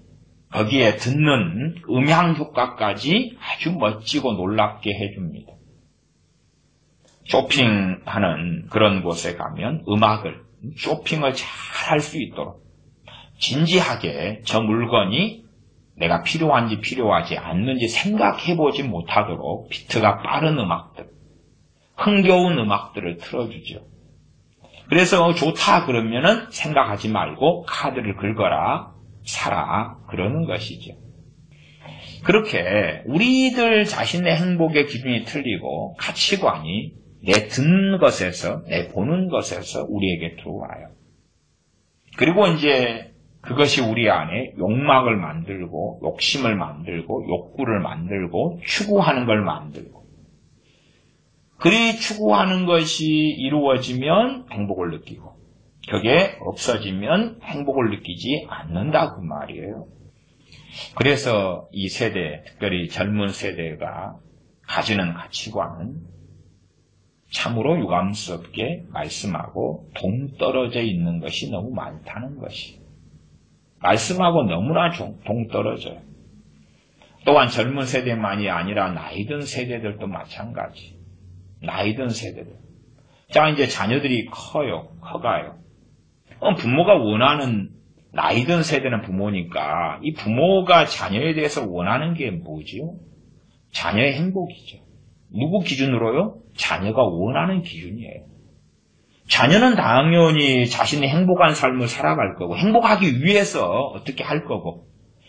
S1: 거기에 듣는 음향 효과까지 아주 멋지고 놀랍게 해줍니다. 쇼핑하는 그런 곳에 가면 음악을, 쇼핑을 잘 할 수 있도록 진지하게 저 물건이 내가 필요한지 필요하지 않는지 생각해보지 못하도록 비트가 빠른 음악들, 흥겨운 음악들을 틀어주죠. 그래서 좋다 그러면은 생각하지 말고 카드를 긁어라, 사라 그러는 것이죠. 그렇게 우리들 자신의 행복의 기준이 틀리고 가치관이 내 듣는 것에서, 내 보는 것에서 우리에게 들어와요. 그리고 이제 그것이 우리 안에 욕망을 만들고 욕심을 만들고 욕구를 만들고 추구하는 걸 만들고, 그리 추구하는 것이 이루어지면 행복을 느끼고 그게 없어지면 행복을 느끼지 않는다 그 말이에요. 그래서 이 세대, 특별히 젊은 세대가 가지는 가치관은 참으로 유감스럽게 말씀하고 동떨어져 있는 것이 너무 많다는 것이. 말씀하고 너무나 동떨어져요. 또한 젊은 세대만이 아니라 나이 든 세대들도 마찬가지. 나이 든 세대들. 자, 이제 자녀들이 커가요. 부모가 원하는, 나이 든 세대는 부모니까 이 부모가 자녀에 대해서 원하는 게 뭐지요? 자녀의 행복이죠. 누구 기준으로요? 자녀가 원하는 기준이에요. 자녀는 당연히 자신이 행복한 삶을 살아갈 거고 행복하기 위해서 어떻게 할 거고,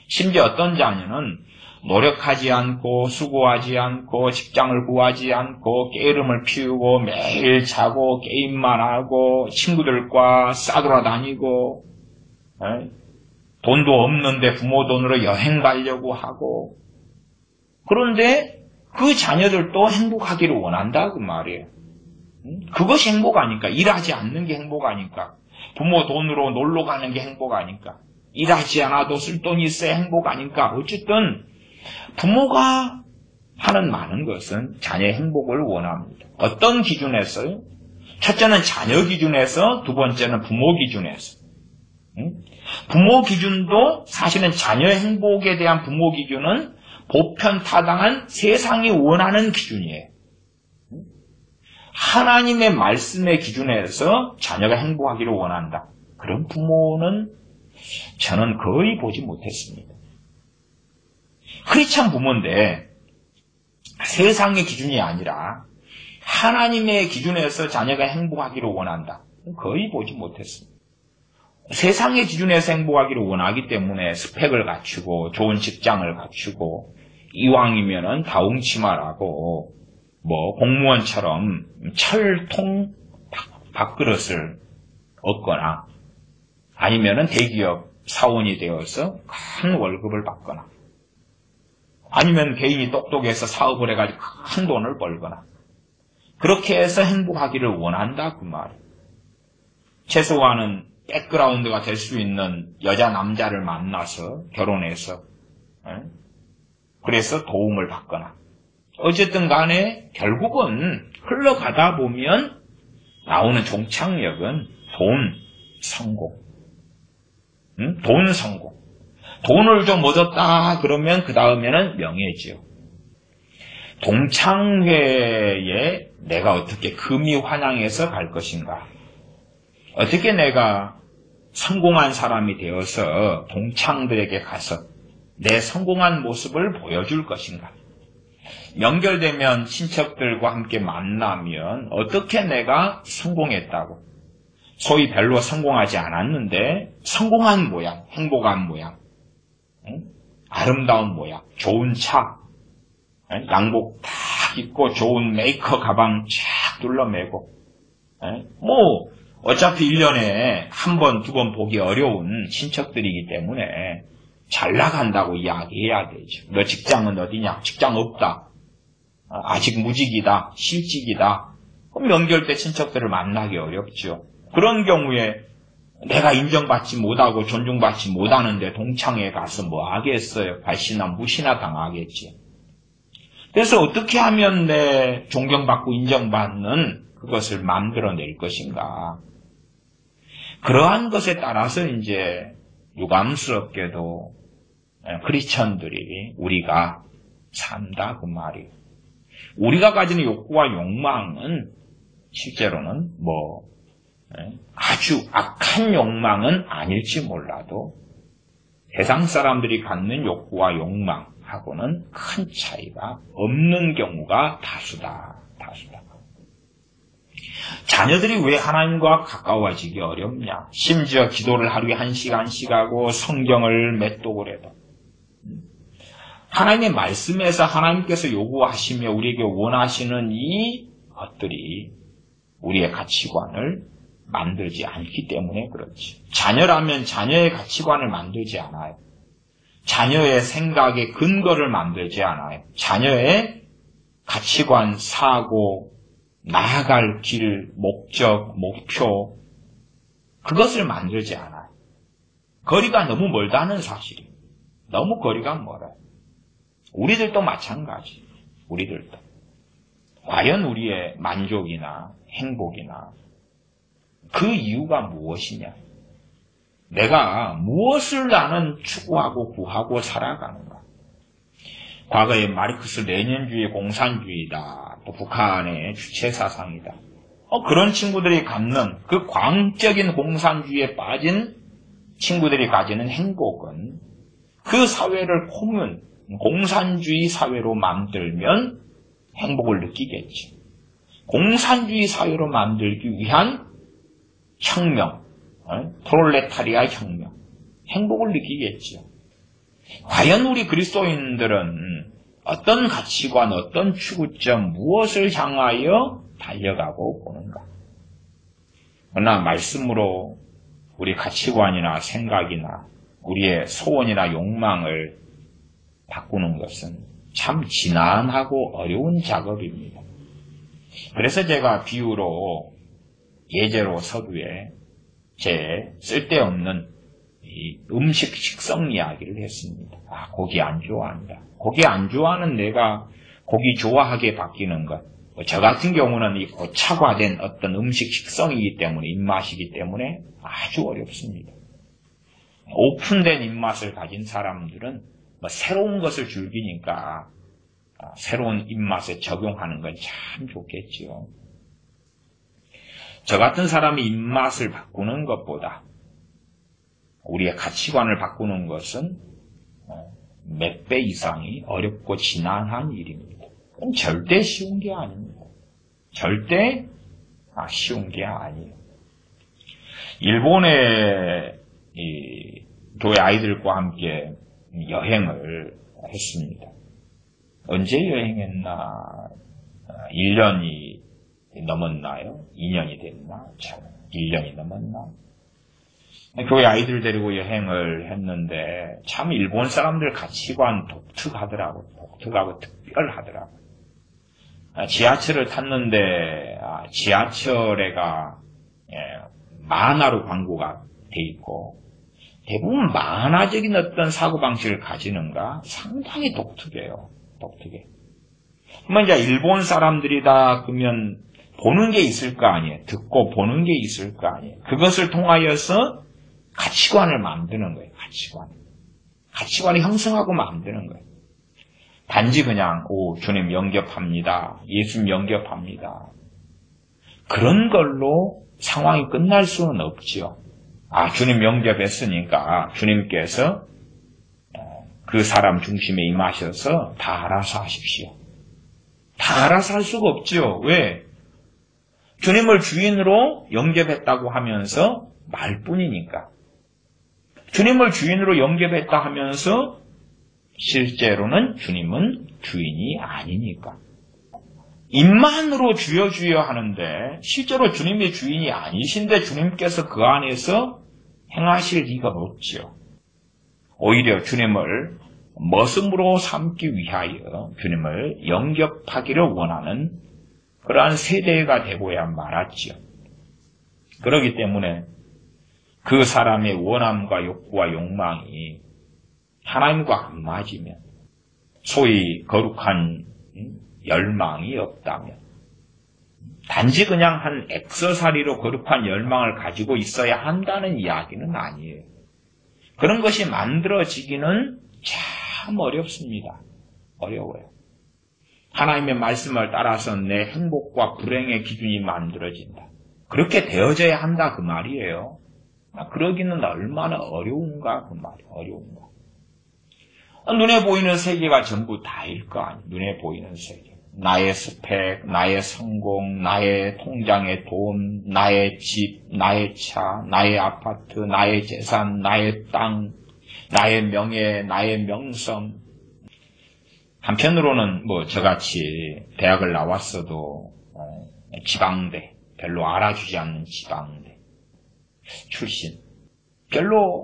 S1: 심지어 어떤 자녀는 노력하지 않고 수고하지 않고 직장을 구하지 않고 게으름을 피우고 매일 자고 게임만 하고 친구들과 싸돌아다니고 돈도 없는데 부모 돈으로 여행 가려고 하고, 그런데 그 자녀들도 행복하기를 원한다 그 말이에요. 그것이 행복 아닐까? 일하지 않는 게 행복 아닐까? 부모 돈으로 놀러 가는 게 행복 아닐까? 일하지 않아도 쓸 돈이 있어야 행복 아닐까? 어쨌든 부모가 하는 많은 것은 자녀의 행복을 원합니다. 어떤 기준에서요? 첫째는 자녀 기준에서, 두 번째는 부모 기준에서. 부모 기준도 사실은 자녀의 행복에 대한 부모 기준은 보편타당한 세상이 원하는 기준이에요. 하나님의 말씀의 기준에서 자녀가 행복하기를 원한다. 그런 부모는 저는 거의 보지 못했습니다. 크리스찬 부모인데 세상의 기준이 아니라 하나님의 기준에서 자녀가 행복하기를 원한다. 거의 보지 못했습니다. 세상의 기준에서 행복하기를 원하기 때문에 스펙을 갖추고 좋은 직장을 갖추고 이왕이면은 다홍치마라고 공무원처럼 철통 밥그릇을 얻거나 아니면은 대기업 사원이 되어서 큰 월급을 받거나 아니면 개인이 똑똑해서 사업을 해가지고 큰 돈을 벌거나 그렇게 해서 행복하기를 원한다 그 말이에요. 최소한은 백그라운드가 될 수 있는 여자 남자를 만나서 결혼해서 그래서 도움을 받거나 어쨌든 간에 결국은 흘러가다 보면 나오는 종착역은 돈, 성공. 돈, 성공. 돈을 좀 얻었다 그러면 그 다음에는 명예지요. 동창회에 내가 어떻게 금이 환영해서 갈 것인가? 어떻게 내가 성공한 사람이 되어서 동창들에게 가서 내 성공한 모습을 보여줄 것인가? 연결되면 친척들과 함께 만나면 어떻게 내가 성공했다고, 소위 별로 성공하지 않았는데 성공한 모양, 행복한 모양, 아름다운 모양, 좋은 차, 양복 딱 입고 좋은 메이커 가방 쫙 둘러매고, 어차피 1년에 한 번, 두 번 보기 어려운 친척들이기 때문에 잘 나간다고 이야기해야 되죠. 너 직장은 어디냐? 직장 없다. 아직 무직이다. 실직이다. 그럼 명절 때 친척들을 만나기 어렵죠. 그런 경우에 내가 인정받지 못하고 존중받지 못하는데 동창회 가서 뭐 하겠어요? 발시나 무시나 당하겠지. 그래서 어떻게 하면 내 존경받고 인정받는 그것을 만들어낼 것인가. 그러한 것에 따라서 이제 유감스럽게도 크리스천들이 우리가 산다 그 말이에요. 우리가 가지는 욕구와 욕망은 실제로는 아주 악한 욕망은 아닐지 몰라도 세상 사람들이 갖는 욕구와 욕망하고는 큰 차이가 없는 경우가 다수다. 자녀들이 왜 하나님과 가까워지기 어렵냐? 심지어 기도를 하루에 1시간씩 하고 성경을 몇 독을 해도 하나님의 말씀에서 하나님께서 요구하시며 우리에게 원하시는 이 것들이 우리의 가치관을 만들지 않기 때문에 그렇지. 자녀라면 자녀의 가치관을 만들지 않아요. 자녀의 생각의 근거를 만들지 않아요. 자녀의 가치관, 사고, 나아갈 길, 목적, 목표 그것을 만들지 않아요. 거리가 너무 멀다는 사실이에요. 너무 거리가 멀어요. 우리들도 마찬가지. 우리들도. 과연 우리의 만족이나 행복이나 그 이유가 무엇이냐? 내가 무엇을 나는 추구하고 구하고 살아가는가? 과거에 마르크스 레닌주의 공산주의다. 또 북한의 주체사상이다. 그런 친구들이 갖는 그 광적인 공산주의에 빠진 친구들이 가지는 행복은 그 사회를 공산주의 사회로 만들면 행복을 느끼겠지. 공산주의 사회로 만들기 위한 혁명, 프롤레타리아 혁명, 행복을 느끼겠지요. 과연 우리 그리스도인들은 어떤 가치관, 어떤 추구점, 무엇을 향하여 달려가고 보는가? 그러나 말씀으로 우리 가치관이나 생각이나 우리의 소원이나 욕망을 바꾸는 것은 참 지난하고 어려운 작업입니다. 그래서 제가 비유로 예제로 서두에 제 쓸데없는 이 음식 식성 이야기를 했습니다. 고기 안 좋아한다. 고기 안 좋아하는 내가 고기 좋아하게 바뀌는 것. 저 같은 경우는 이 고착화된 어떤 음식 식성이기 때문에, 입맛이기 때문에 아주 어렵습니다. 오픈된 입맛을 가진 사람들은 새로운 것을 즐기니까 새로운 입맛에 적용하는 건 참 좋겠지요. 저 같은 사람이 입맛을 바꾸는 것보다 우리의 가치관을 바꾸는 것은 몇 배 이상이 어렵고 지난한 일입니다. 그건 절대 쉬운 게 아닙니다. 절대 쉬운 게 아니에요. 일본의 교회 아이들과 함께 여행을 했습니다. 언제 여행했나? 1년이 넘었나요? 2년이 됐나? 1년이 넘었나? 교회 아이들 데리고 여행을 했는데 참 일본 사람들 가치관 독특하더라고요. 독특하고 특별하더라고요. 지하철을 탔는데 지하철에가 만화로 광고가 돼 있고 대부분 만화적인 어떤 사고방식을 가지는가 상당히 독특해요. 독특해. 그러면 이제 일본 사람들이다 그러면 보는 게 있을 거 아니에요. 듣고 보는 게 있을 거 아니에요. 그것을 통하여서 가치관을 만드는 거예요. 가치관이 형성하고 만드는 거예요. 단지 그냥 주님 영접합니다. 예수님 영접합니다. 그런 걸로 상황이 끝날 수는 없지요. 주님 영접했으니까 주님께서 그 사람 중심에 임하셔서 다 알아서 하십시오. 다 알아서 할 수가 없지요. 왜? 주님을 주인으로 영접했다고 하면서 말뿐이니까. 주님을 주인으로 영접했다 하면서 실제로는 주님은 주인이 아니니까. 입만으로 주여 주여 하는데 실제로 주님이 주인이 아니신데 주님께서 그 안에서 행하실 리가 없지요. 오히려 주님을 머슴으로 삼기 위하여 주님을 영접하기를 원하는 그러한 세대가 되고야 말았지요. 그렇기 때문에 그 사람의 원함과 욕구와 욕망이 하나님과 안 맞으면, 소위 거룩한 열망이 없다면, 단지 그냥 한 액서사리로 거룩한 열망을 가지고 있어야 한다는 이야기는 아니에요. 그런 것이 만들어지기는 참 어렵습니다. 어려워요. 하나님의 말씀을 따라서 내 행복과 불행의 기준이 만들어진다. 그렇게 되어져야 한다 그 말이에요. 그러기는 얼마나 어려운가 그 말이에요. 어려운가. 눈에 보이는 세계가 전부 다일 거 아니에요. 눈에 보이는 세계. 나의 스펙, 나의 성공, 나의 통장의 돈, 나의 집, 나의 차, 나의 아파트, 나의 재산, 나의 땅, 나의 명예, 나의 명성. 한편으로는 저같이 대학을 나왔어도 지방대, 별로 알아주지 않는 지방대 출신.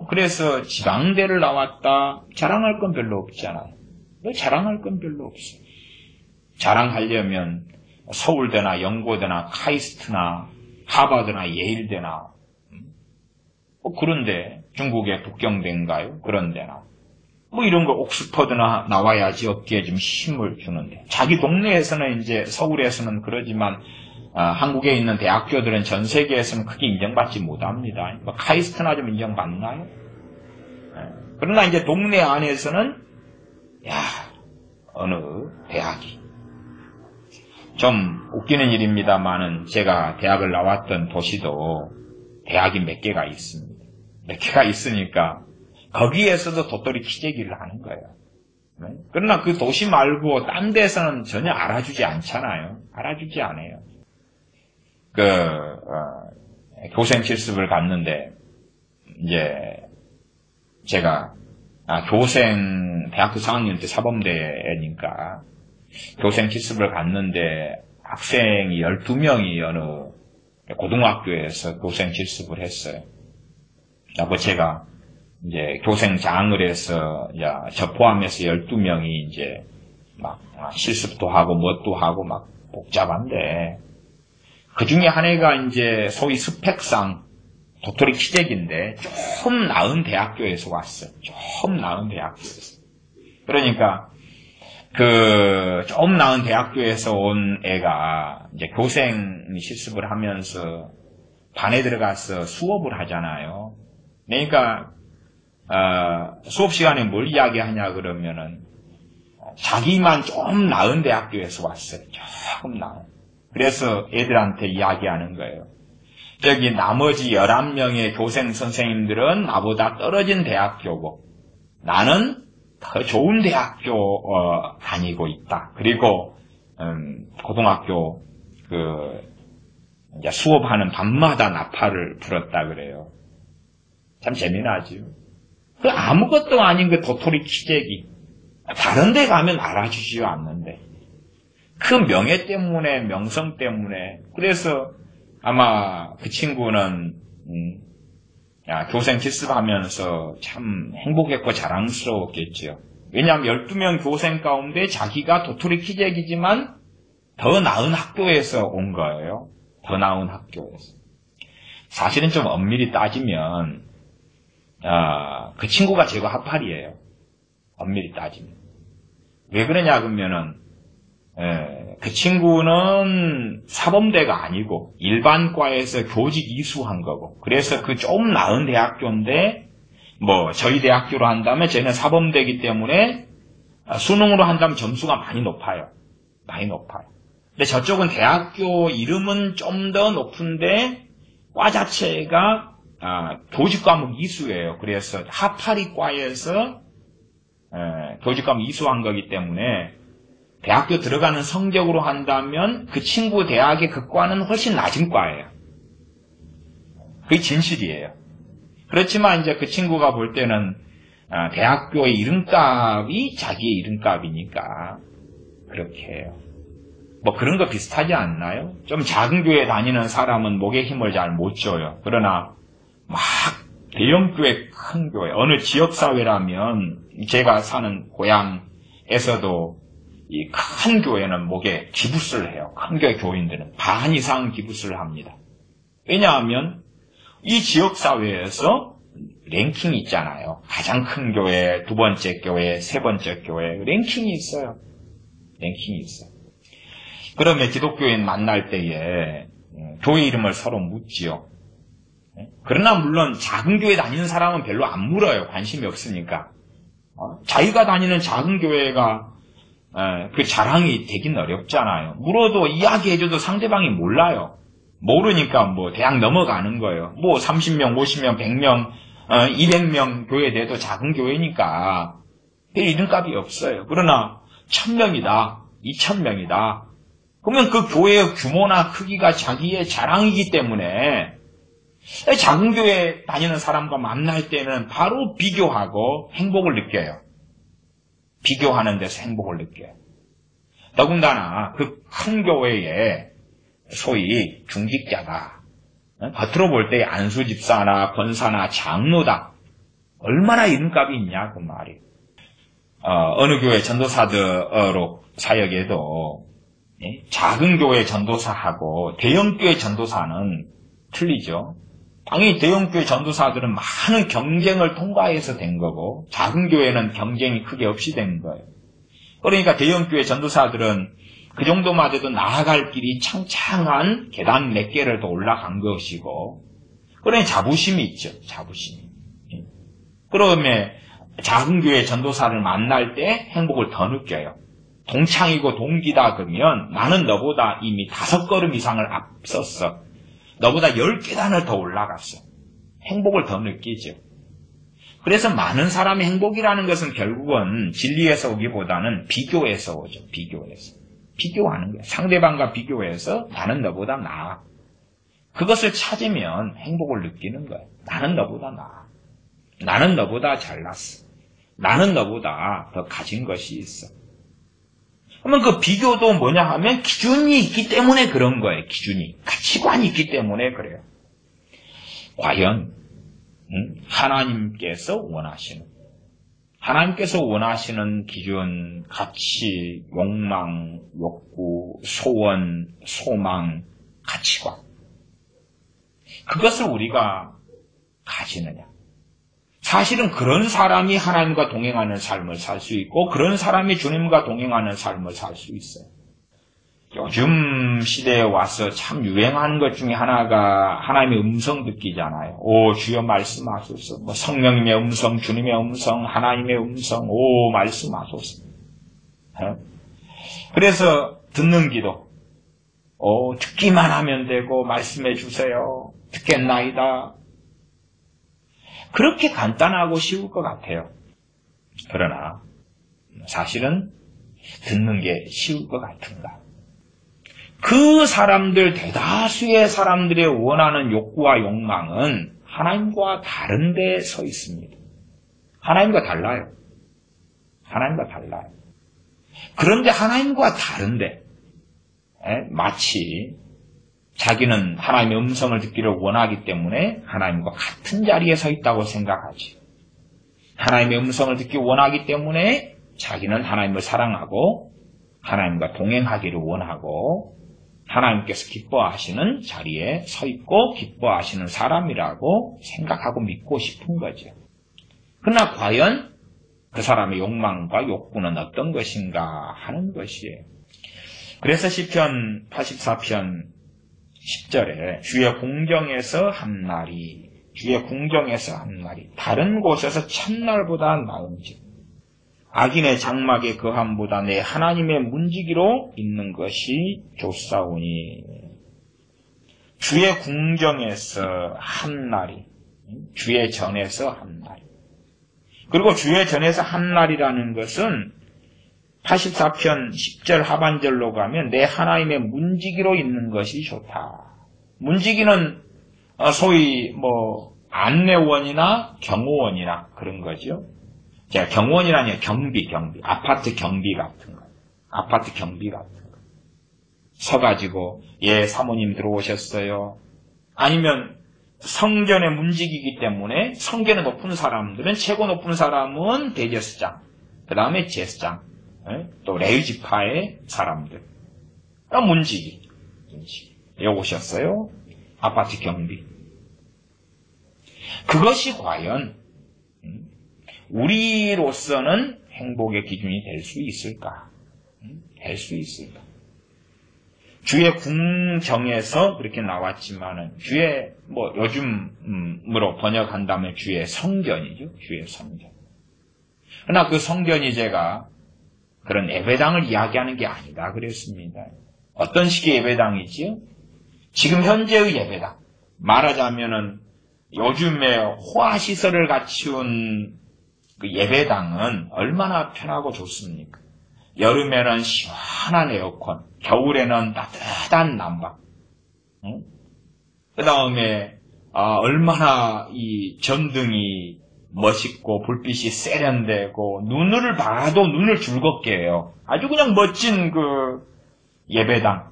S1: 그래서 지방대를 나왔다 자랑할 건 별로 없잖아요. 자랑할 건 별로 없어요. 자랑하려면 서울대나 영고대나 카이스트나 하버드나 예일대나 그런데 중국의 북경대인가요? 그런 데나 이런 거 옥스퍼드나 나와야지 어깨에 좀 힘을 주는데, 자기 동네에서는 이제 서울에서는 그러지만 한국에 있는 대학교들은 전 세계에서는 크게 인정받지 못합니다. 카이스트나 좀 인정받나요? 그러나 이제 동네 안에서는 어느 대학이 좀 웃기는 일입니다만은, 제가 대학을 나왔던 도시도 대학이 몇 개가 있습니다. 몇 개가 있으니까 거기에서도 도토리 키재기를 하는 거예요. 그러나 그 도시 말고 딴 데서는 전혀 알아주지 않잖아요. 알아주지 않아요. 교생 실습을 갔는데, 이제 제가 대학교 4학년 때 사범대니까 교생 실습을 갔는데 학생이 12명이 어느 고등학교에서 교생 실습을 했어요. 제가 이제 교생장을 해서 저 포함해서 12명이 이제 막 실습도 하고 뭣도 하고 막 복잡한데, 그 중에 한 애가 이제 소위 스펙상 도토리 키재기인데 좀 나은 대학교에서 왔어요. 좀 나은 대학교에서. 그러니까 좀 나은 대학교에서 온 애가 이제 교생 실습을 하면서 반에 들어가서 수업을 하잖아요. 그러니까 수업 시간에 뭘 이야기하냐 그러면은 자기만 좀 나은 대학교에서 왔어요. 조금 나은. 그래서 애들한테 이야기하는 거예요. 저기 나머지 11명의 교생 선생님들은 나보다 떨어진 대학교고 나는 더 좋은 대학교 다니고 있다. 그리고 고등학교 이제 수업하는 밤마다 나팔을 불었다 그래요. 참 재미나죠. 아무것도 아닌 도토리 키재기. 다른 데 가면 알아주지도 않는데. 그 명예 때문에, 명성 때문에. 그래서 아마 그 친구는 교생 실습하면서 참 행복했고 자랑스러웠겠죠. 왜냐하면 12명 교생 가운데 자기가 도토리 키재기지만 더 나은 학교에서 온 거예요. 더 나은 학교에서. 사실은 좀 엄밀히 따지면 그 친구가 제가 하팔이에요. 엄밀히 따지면. 왜 그러냐 그러면은 그 친구는 사범대가 아니고 일반과에서 교직 이수한 거고, 그래서 그 좀 나은 대학교인데 저희 대학교로 한다면 저희는 사범대이기 때문에 수능으로 한다면 점수가 많이 높아요. 많이 높아요. 근데 저쪽은 대학교 이름은 좀 더 높은데 과 자체가 교직 과목 이수예요. 그래서 하파리과에서 교직 과목 이수한 거기 때문에 대학교 들어가는 성적으로 한다면 그 친구 대학의 그 과는 훨씬 낮은 과예요. 그게 진실이에요. 그렇지만 이제 그 친구가 볼 때는 대학교의 이름값이 자기의 이름값이니까 그렇게 해요. 그런 거 비슷하지 않나요? 좀 작은 교회 다니는 사람은 목에 힘을 잘 못 줘요. 그러나 막 대형 교회, 큰 교회, 어느 지역사회라면 제가 사는 고향에서도 이 큰 교회는 목에 기부스를 해요. 큰 교회 교인들은 반 이상 기부스를 합니다. 왜냐하면 이 지역사회에서 랭킹이 있잖아요. 가장 큰 교회, 두 번째 교회, 세 번째 교회, 랭킹이 있어요. 랭킹이 있어요. 그러면 기독교인 만날 때에 교회 이름을 서로 묻지요. 그러나 물론 작은 교회 다니는 사람은 별로 안 물어요. 관심이 없으니까. 자기가 다니는 작은 교회가 그 자랑이 되긴 어렵잖아요. 물어도 이야기해줘도 상대방이 몰라요. 모르니까 뭐 대학 넘어가는 거예요. 뭐 30명, 50명, 100명, 200명 교회 돼도 작은 교회니까 별 이름값이 없어요. 그러나 1000명이다, 2000명이다. 그러면 그 교회의 규모나 크기가 자기의 자랑이기 때문에 작은 교회 다니는 사람과 만날 때는 바로 비교하고 행복을 느껴요. 비교하는 데서 행복을 느껴요. 더군다나 그 큰 교회에 소위 중직자다. 겉으로 볼 때 안수집사나 권사나 장로다. 얼마나 이름값이 있냐 그 말이. 어느 교회 전도사들로 사역에도 작은 교회 전도사하고 대형 교회 전도사는 틀리죠. 당연히 대형 교회 전도사들은 많은 경쟁을 통과해서 된 거고 작은 교회는 경쟁이 크게 없이 된 거예요. 그러니까 대형 교회 전도사들은 그 정도마저도 나아갈 길이 창창한 계단 몇 개를 더 올라간 것이고 그러니 자부심이 있죠. 자부심이. 그러면 작은 교회 전도사를 만날 때 행복을 더 느껴요. 동창이고 동기다 그러면 나는 너보다 이미 5걸음 이상을 앞섰어. 너보다 10계단을 더 올라갔어. 행복을 더 느끼죠. 그래서 많은 사람의 행복이라는 것은 결국은 진리에서 오기보다는 비교에서 오죠. 비교에서. 비교하는 거예요. 상대방과 비교해서 나는 너보다 나아. 그것을 찾으면 행복을 느끼는 거예요. 나는 너보다 나아. 나는 너보다 잘났어. 나는 너보다 더 가진 것이 있어. 그러면 그 비교도 뭐냐 하면 기준이 있기 때문에 그런 거예요. 기준이. 가치관이 있기 때문에 그래요. 과연 하나님께서 원하시는 기준, 가치, 욕망, 욕구, 소원, 소망, 가치관. 그것을 우리가 가지느냐. 사실은 그런 사람이 하나님과 동행하는 삶을 살 수 있고 그런 사람이 주님과 동행하는 삶을 살 수 있어요. 요즘 시대에 와서 참 유행하는 것 중에 하나가 하나님의 음성 듣기잖아요. 오 주여 말씀하소서. 뭐 성령님의 음성, 주님의 음성, 하나님의 음성, 오 말씀하소서. 그래서 듣는 기도. 듣기만 하면 되고 말씀해 주세요. 듣겠나이다. 그렇게 간단하고 쉬울 것 같아요. 그러나 사실은 듣는 게 쉬울 것 같은가. 그 사람들, 대다수의 사람들의 원하는 욕구와 욕망은 하나님과 다른 데에 서 있습니다. 하나님과 달라요. 하나님과 달라요. 그런데 하나님과 다른데 마치 자기는 하나님의 음성을 듣기를 원하기 때문에 하나님과 같은 자리에 서 있다고 생각하지. 하나님의 음성을 듣기 원하기 때문에 자기는 하나님을 사랑하고 하나님과 동행하기를 원하고 하나님께서 기뻐하시는 자리에 서 있고 기뻐하시는 사람이라고 생각하고 믿고 싶은 거죠. 그러나 과연 그 사람의 욕망과 욕구는 어떤 것인가 하는 것이에요. 그래서 시편 84편 10절에 주의 궁정에서 한 날이 다른 곳에서 첫날보다 나은지 악인의 장막의 거함보다 내 하나님의 문지기로 있는 것이 좋사오니. 주의 궁정에서 한 날이, 주의 전에서 한 날이. 그리고 주의 전에서 한 날이라는 것은 84편 10절 하반절로 가면 내 하나님의 문지기로 있는 것이 좋다. 문지기는 소위 안내원이나 경호원이나 그런 거죠. 자, 경호원이라니 경비. 아파트 경비 같은 거. 서가지고, 예, 사모님 들어오셨어요. 아니면 성전의 문지기이기 때문에 성전에 높은 사람들은 최고 높은 사람은 대제사장, 그 다음에 제사장, 또 레위지파의 사람들, 문지기 오셨어요. 아파트 경비. 그것이 과연 우리로서는 행복의 기준이 될 수 있을까? 될 수 있을까? 주의 궁정에서 그렇게 나왔지만은, 주의, 요즘으로 번역한다면 주의 성전이죠. 주의 성전. 그러나 그 성전이 제가 그런 예배당을 이야기하는 게 아니다 그랬습니다. 어떤 식의 예배당이지요? 지금 현재의 예배당. 말하자면은 요즘에 호화시설을 갖춘 그 예배당은 얼마나 편하고 좋습니까? 여름에는 시원한 에어컨, 겨울에는 따뜻한 난방. 그 다음에 얼마나 이 전등이 멋있고 불빛이 세련되고 눈을 봐도 눈을 즐겁게 해요. 아주 그냥 멋진 그 예배당.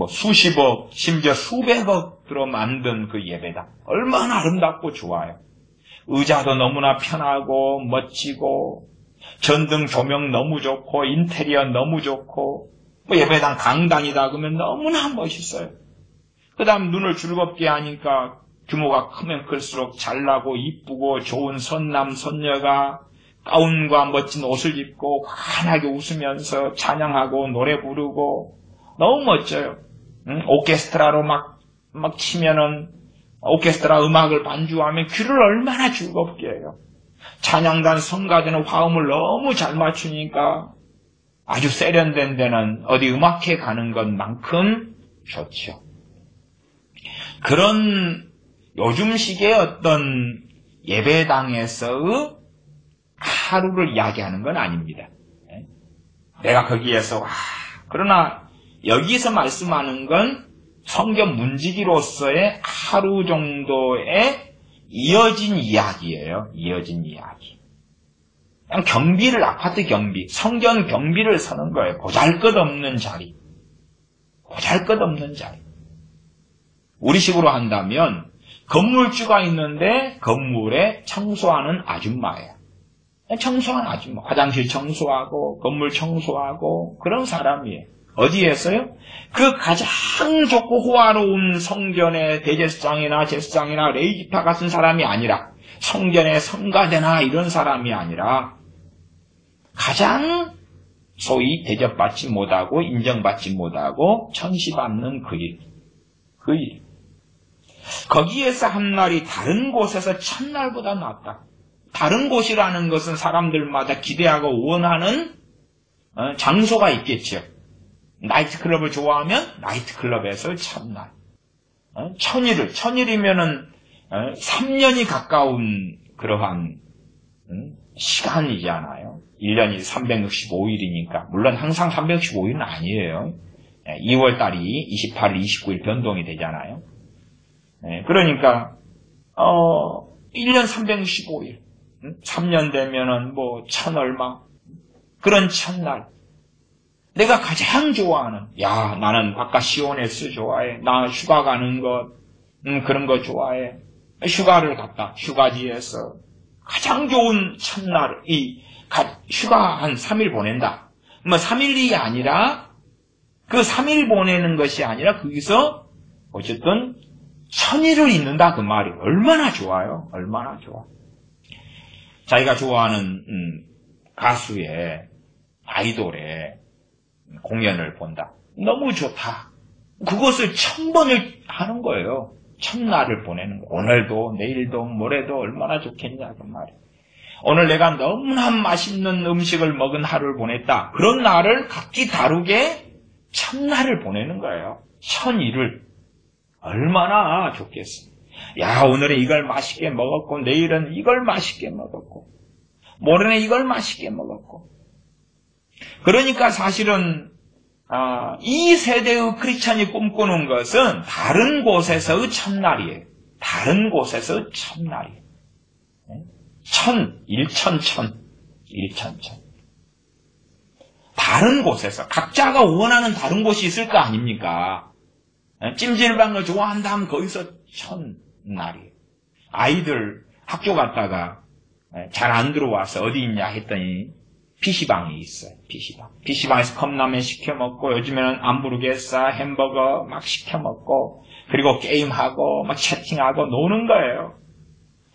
S1: 수십억, 심지어 수백억 들어 만든 그 예배당. 얼마나 아름답고 좋아요. 의자도 너무나 편하고 멋지고, 전등 조명 너무 좋고, 인테리어 너무 좋고, 예배당 강당이다 그러면 너무나 멋있어요. 그 다음 눈을 즐겁게 하니까 규모가 크면 클수록 잘나고 이쁘고 좋은 선남 선녀가 가운과 멋진 옷을 입고 환하게 웃으면서 찬양하고 노래 부르고 너무 멋져요. 오케스트라로 막 치면은 오케스트라 음악을 반주하면 귀를 얼마나 즐겁게 해요. 찬양단 성가대는 화음을 너무 잘 맞추니까 아주 세련된 데는 어디 음악회 가는 것만큼 좋죠. 그런 요즘식의 어떤 예배당에서의 하루를 이야기하는 건 아닙니다. 내가 거기에서 그러나 여기서 말씀하는 건 성경 문지기로서의 하루 정도의 이어진 이야기예요. 이어진 이야기. 그냥 경비를, 아파트 경비, 성전 경비를 서는 거예요. 보잘것없는 자리. 보잘것없는 자리. 우리식으로 한다면 건물주가 있는데 건물에 청소하는 아줌마예요. 청소하는 아줌마. 화장실 청소하고 건물 청소하고 그런 사람이에요. 어디에서요? 그 가장 좋고 호화로운 성전의 대제사장이나 제사장이나 레위지파 같은 사람이 아니라, 성전의 성가대나 이런 사람이 아니라 가장 소위 대접받지 못하고 인정받지 못하고 천시받는 그 일. 거기에서 한 날이 다른 곳에서 첫날보다 낫다. 다른 곳이라는 것은 사람들마다 기대하고 원하는 장소가 있겠죠. 나이트클럽을 좋아하면 나이트클럽에서 첫날. 천일이면은 3년이 가까운 그러한 시간이잖아요. 1년이 365일이니까. 물론 항상 365일은 아니에요. 2월달이 28일, 29일 변동이 되잖아요. 그러니까 1년 365일. 3년 되면은 천 얼마. 그런 첫날. 내가 가장 좋아하는, 나는 바깥 시원해서 좋아해. 나 휴가 가는 것, 그런 거 좋아해. 휴가를 갔다. 휴가지에서 가장 좋은 첫날, 휴가 한 3일 보낸다. 3일이 아니라, 그 3일 보내는 것이 아니라, 거기서, 어쨌든, 1000일을 있는다, 그 말이. 얼마나 좋아요. 얼마나 좋아. 자기가 좋아하는, 가수의, 아이돌의, 공연을 본다. 너무 좋다. 그것을 1000번을 하는 거예요. 첫날을 보내는 거예요. 오늘도 내일도 모레도 얼마나 좋겠냐 그 말이에요. 오늘 내가 너무나 맛있는 음식을 먹은 하루를 보냈다. 그런 날을 각기 다르게 첫날을 보내는 거예요. 1000일을. 얼마나 좋겠어. 오늘은 이걸 맛있게 먹었고 내일은 이걸 맛있게 먹었고 모레는 이걸 맛있게 먹었고. 그러니까 사실은 이 세대의 크리스찬이 꿈꾸는 것은 다른 곳에서의 첫날이에요. 다른 곳에서의 첫날이에요. 일천천. 다른 곳에서 각자가 원하는 다른 곳이 있을 거 아닙니까? 찜질방을 좋아한다면 거기서 첫날이에요. 아이들 학교 갔다가 잘 안 들어와서 어디 있냐 했더니 PC방이 있어요. PC방. PC방에서 컵라면 시켜 먹고, 요즘에는 함부르게사, 햄버거 막 시켜 먹고, 그리고 게임하고, 막 채팅하고 노는 거예요.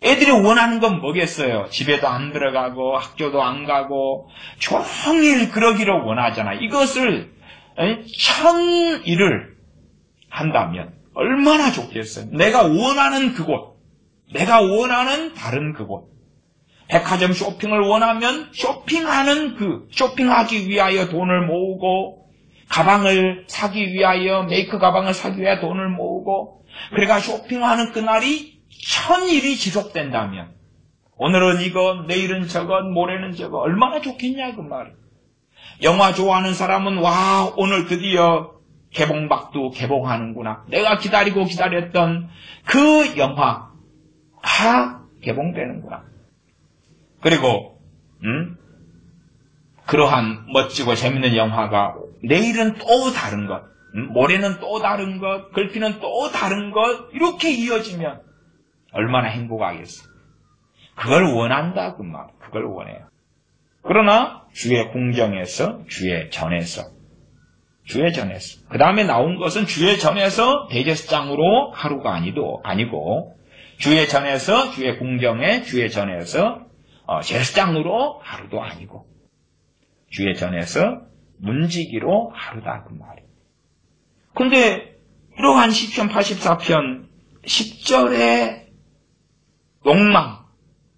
S1: 애들이 원하는 건 뭐겠어요? 집에도 안 들어가고, 학교도 안 가고, 종일 그러기를 원하잖아. 이것을, 1000일을 한다면, 얼마나 좋겠어요? 내가 원하는 그곳, 내가 원하는 다른 그곳. 백화점 쇼핑을 원하면 쇼핑하기 위하여 돈을 모으고, 가방을 사기 위하여, 메이크 가방을 사기 위하여 돈을 모으고, 그래가 쇼핑하는 그날이 1000일이 지속된다면, 오늘은 이거, 내일은 저거, 모레는 저거, 얼마나 좋겠냐, 그 말이에요. 영화 좋아하는 사람은, 와, 오늘 드디어 개봉박도 개봉하는구나. 내가 기다렸던 그 영화, 개봉되는구나. 그리고 그러한 멋지고 재밌는 영화가 내일은 또 다른 것, 모레는 또 다른 것, 글피는 또 다른 것, 이렇게 이어지면 얼마나 행복하겠어. 그걸 원한다 그 말. 그걸 원해요. 그러나 주의 궁정에서, 주의 전에서 그 다음에 나온 것은 주의 전에서 대제사장으로 하루가 아니고 주의 전에서, 주의 궁정에, 주의 전에서 제사장으로 하루도 아니고 주의 전에서 문지기로 하루다 그 말이에요. 근데 이러한 시편 84편 10절의 욕망,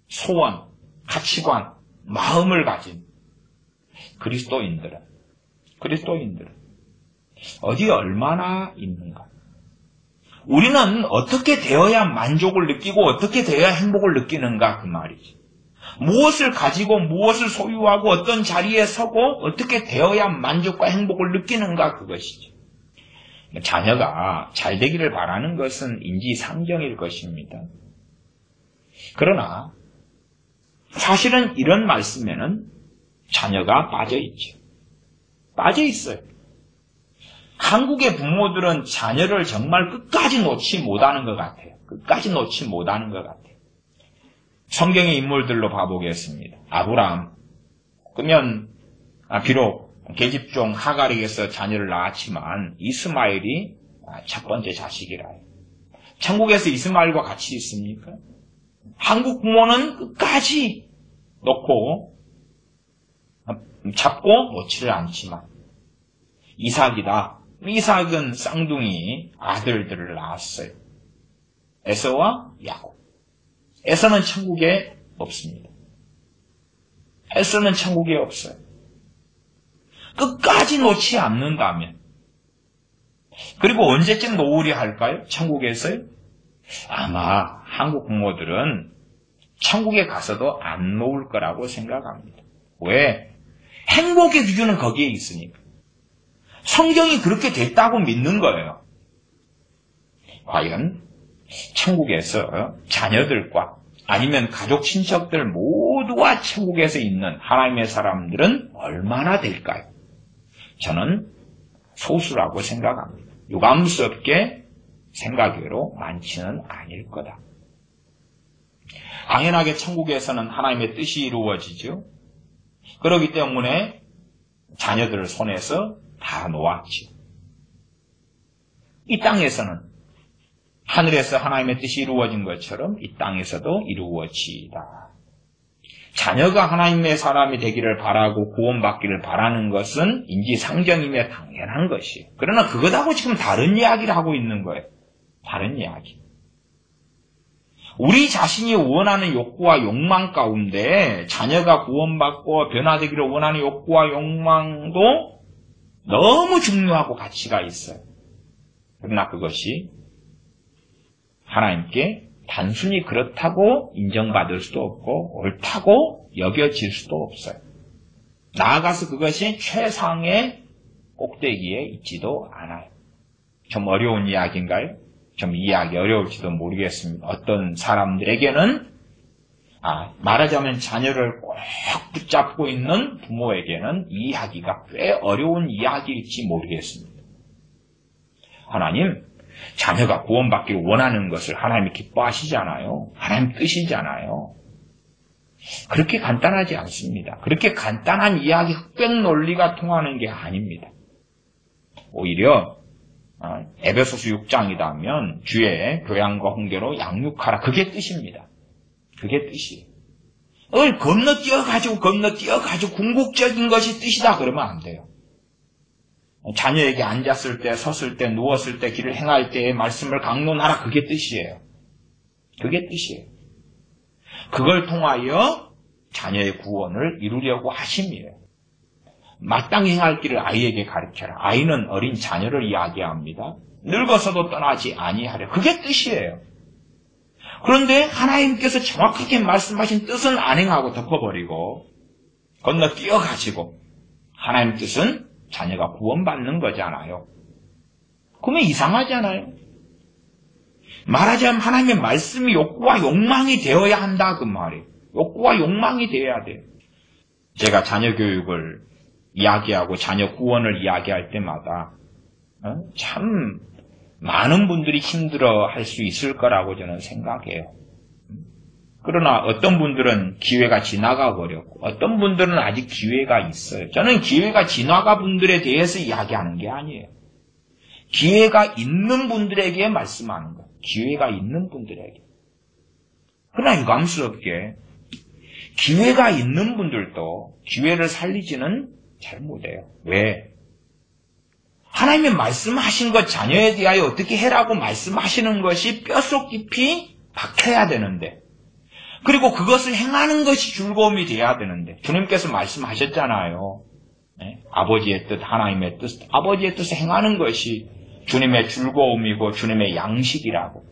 S1: 소원, 가치관, 마음을 가진 그리스도인들은 어디 얼마나 있는가? 우리는 어떻게 되어야 만족을 느끼고 어떻게 되어야 행복을 느끼는가 그 말이지. 무엇을 가지고 무엇을 소유하고 어떤 자리에 서고 어떻게 되어야 만족과 행복을 느끼는가 그것이죠. 자녀가 잘 되기를 바라는 것은 인지상정일 것입니다. 그러나 사실은 이런 말씀에는 자녀가 빠져 있어요. 한국의 부모들은 자녀를 정말 끝까지 놓지 못하는 것 같아요. 성경의 인물들로 봐보겠습니다. 아브라함, 그러면 비록 계집종 하갈에게서 자녀를 낳았지만 이스마엘이 첫 번째 자식이라 해요. 천국에서 이스마엘과 같이 있습니까? 한국 부모는 끝까지 놓고 잡고 놓지를 않지만 이삭은 쌍둥이 아들들을 낳았어요. 에서와 야곱. 에서는 천국에 없습니다. 에서는 천국에 없어요. 끝까지 놓지 않는다면, 그리고 언제쯤 놓으려 할까요? 천국에서요? 아마 한국 부모들은 천국에 가서도 안 놓을 거라고 생각합니다. 왜? 행복의 기준은 거기에 있으니까. 성경이 그렇게 됐다고 믿는 거예요. 과연 천국에서 자녀들과 아니면 가족 친척들 모두와 천국에서 있는 하나님의 사람들은 얼마나 될까요? 저는 소수라고 생각합니다. 유감스럽게 생각외로 많지는 아닐 거다. 당연하게 천국에서는 하나님의 뜻이 이루어지죠. 그렇기 때문에 자녀들을 손에서 다 놓았죠. 이 땅에서는 하늘에서 하나님의 뜻이 이루어진 것처럼 이 땅에서도 이루어지이다. 자녀가 하나님의 사람이 되기를 바라고 구원받기를 바라는 것은 인지상정이며 당연한 것이에요. 그러나 그것하고 지금 다른 이야기를 하고 있는 거예요. 다른 이야기. 우리 자신이 원하는 욕구와 욕망 가운데 자녀가 구원받고 변화되기를 원하는 욕구와 욕망도 너무 중요하고 가치가 있어요. 그러나 그것이 하나님께 단순히 그렇다고 인정받을 수도 없고 옳다고 여겨질 수도 없어요. 나아가서 그것이 최상의 꼭대기에 있지도 않아요. 좀 어려운 이야기인가요? 좀 이해하기 어려울지도 모르겠습니다. 어떤 사람들에게는 말하자면 자녀를 꼭 붙잡고 있는 부모에게는 이해하기가 꽤 어려운 이야기일지 모르겠습니다. 하나님, 자녀가 구원받기를 원하는 것을 하나님이 기뻐하시잖아요. 하나님 뜻이잖아요. 그렇게 간단하지 않습니다. 그렇게 간단한 이야기 흑백 논리가 통하는 게 아닙니다. 오히려 에베소서 6장이라면 주의 교양과 훈계로 양육하라. 그게 뜻입니다. 그게 뜻이에요. 건너뛰어가지고 궁극적인 것이 뜻이다 그러면 안 돼요. 자녀에게 앉았을 때, 섰을 때, 누웠을 때, 길을 행할 때의 말씀을 강론하라. 그게 뜻이에요. 그게 뜻이에요. 그걸 통하여 자녀의 구원을 이루려고 하심이에요. 마땅히 행할 길을 아이에게 가르쳐라. 아이는 어린 자녀를 이야기합니다. 늙어서도 떠나지 아니하려. 그게 뜻이에요. 그런데 하나님께서 정확하게 말씀하신 뜻은 안 행하고 덮어버리고 건너뛰어가지고 하나님 뜻은 자녀가 구원받는 거잖아요. 그러면 이상하잖아요. 말하자면 하나님의 말씀이 욕구와 욕망이 되어야 한다 그 말이에요. 욕구와 욕망이 되어야 돼요. 제가 자녀 교육을 이야기하고 자녀 구원을 이야기할 때마다 참 많은 분들이 힘들어할 수 있을 거라고 저는 생각해요. 그러나 어떤 분들은 기회가 지나가 버렸고 어떤 분들은 아직 기회가 있어요. 저는 기회가 지나가 분들에 대해서 이야기하는 게 아니에요. 기회가 있는 분들에게 말씀하는 거예요. 기회가 있는 분들에게. 그러나 유감스럽게 기회가 있는 분들도 기회를 살리지는 잘 못해요. 왜? 하나님의 말씀하신 것 자녀에 대하여 어떻게 해라고 말씀하시는 것이 뼛속 깊이 박혀야 되는데 그리고 그것을 행하는 것이 즐거움이 돼야 되는데 주님께서 말씀하셨잖아요. 네? 아버지의 뜻, 하나님의 뜻, 아버지의 뜻을 행하는 것이 주님의 즐거움이고 주님의 양식이라고.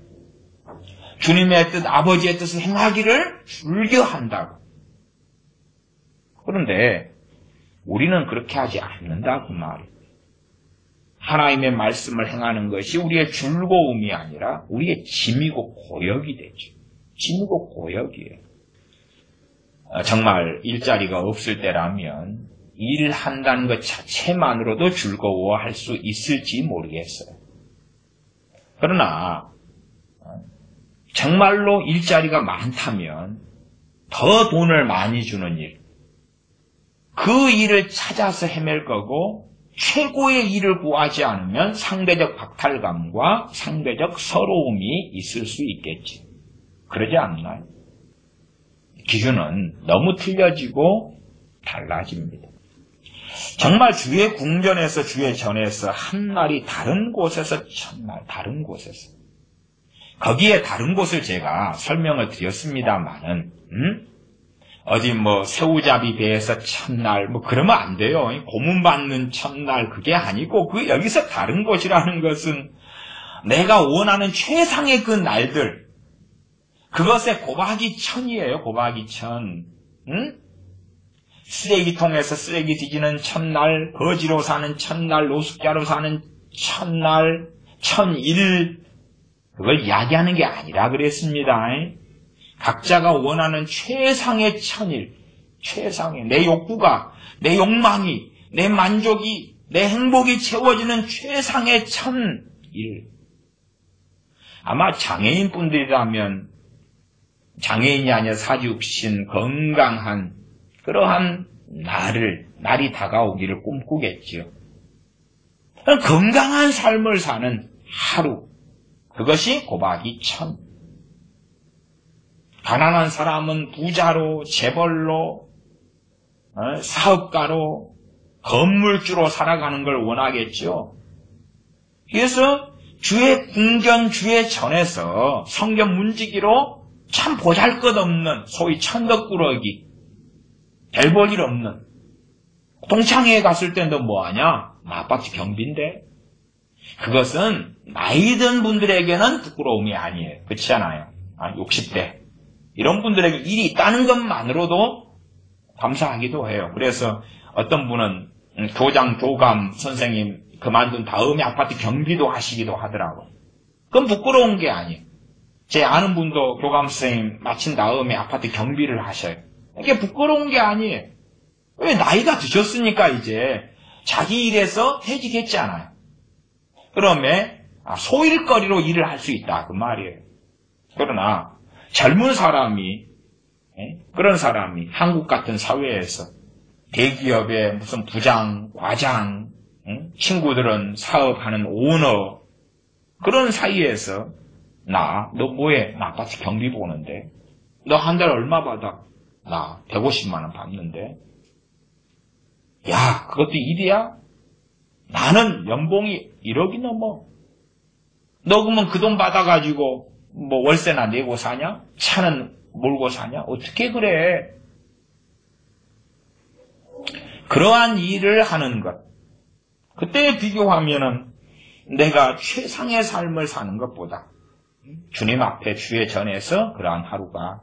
S1: 주님의 뜻, 아버지의 뜻을 행하기를 즐겨한다고. 그런데 우리는 그렇게 하지 않는다 그 말이에요. 하나님의 말씀을 행하는 것이 우리의 즐거움이 아니라 우리의 짐이고 고역이 되죠. 짐이고 고역이에요. 정말 일자리가 없을 때라면 일한다는 것 자체만으로도 즐거워할 수 있을지 모르겠어요. 그러나 정말로 일자리가 많다면 더 돈을 많이 주는 일, 그 일을 찾아서 헤맬 거고 최고의 일을 구하지 않으면 상대적 박탈감과 상대적 서러움이 있을 수 있겠지. 그러지 않나요? 기준은 너무 틀려지고 달라집니다. 정말 주의 궁전에서 주의 전에서 한 날이 다른 곳에서 첫날 다른 곳에서 거기에 다른 곳을 제가 설명을 드렸습니다만은 어디 새우잡이 배에서 첫날 그러면 안 돼요. 고문 받는 첫날 그게 아니고 그 여기서 다른 곳이라는 것은 내가 원하는 최상의 그 날들 그것의 고박이 천이에요. 고박이 천. 쓰레기통에서 쓰레기 뒤지는 첫날, 거지로 사는 첫날, 노숙자로 사는 첫날, 천일 그걸 이야기하는 게 아니라 그랬습니다. 각자가 원하는 최상의 천일, 최상의 내 욕구가, 내 욕망이, 내 만족이, 내 행복이 채워지는 최상의 천일. 아마 장애인분들이라면 장애인이 아니라 사지없인 건강한 그러한 날이 다가오기를 꿈꾸겠지요. 건강한 삶을 사는 하루, 그것이 고박이 천. 가난한 사람은 부자로, 재벌로, 사업가로, 건물주로 살아가는 걸 원하겠죠. 그래서 주의 궁전, 주의 전에서 성경 문지기로 참 보잘것없는 소위 천덕꾸러기, 별 볼 일 없는 동창회에 갔을 때 너 뭐하냐? 나 아파트 경비인데. 그것은 나이 든 분들에게는 부끄러움이 아니에요. 그렇지 않아요? 60대 이런 분들에게 일이 있다는 것만으로도 감사하기도 해요. 그래서 어떤 분은 교장, 교감, 선생님 그만둔 다음에 아파트 경비도 하시기도 하더라고요. 그건 부끄러운 게 아니에요. 제 아는 분도 교감 선생님 마친 다음에 아파트 경비를 하셔요. 이게 부끄러운 게 아니에요. 왜 나이가 드셨으니까 이제 자기 일에서 퇴직했잖아요. 그러면 소일거리로 일을 할 수 있다 그 말이에요. 그러나 젊은 사람이 그런 사람이 한국 같은 사회에서 대기업의 무슨 부장, 과장, 친구들은 사업하는 오너, 그런 사이에서 너 뭐해? 나 아파트 경비 보는데. 너 한 달 얼마 받아? 나 150만 원 받는데. 야, 그것도 일이야? 나는 연봉이 1억이 넘어. 너 그러면 그 돈 받아가지고 뭐 월세나 내고 사냐? 차는 몰고 사냐? 어떻게 그래? 그러한 일을 하는 것. 그때 비교하면은 내가 최상의 삶을 사는 것보다 주님 앞에 주의 전에서 그러한 하루가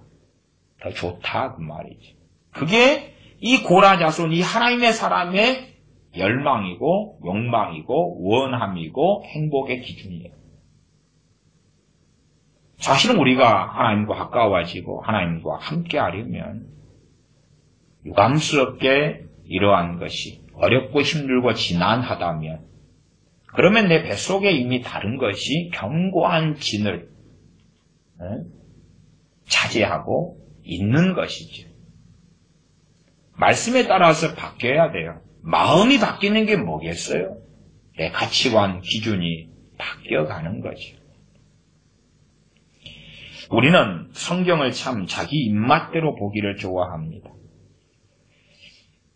S1: 더 좋다 그 말이지. 그게 이 고라자손, 이 하나님의 사람의 열망이고 욕망이고 원함이고 행복의 기준이에요. 사실은 우리가 하나님과 가까워지고 하나님과 함께 하려면 유감스럽게 이러한 것이 어렵고 힘들고 지난하다면 그러면 내 뱃속에 이미 다른 것이 견고한 진을 차지하고 있는 것이죠. 말씀에 따라서 바뀌어야 돼요. 마음이 바뀌는 게 뭐겠어요? 내 가치관, 기준이 바뀌어가는 거죠. 우리는 성경을 참 자기 입맛대로 보기를 좋아합니다.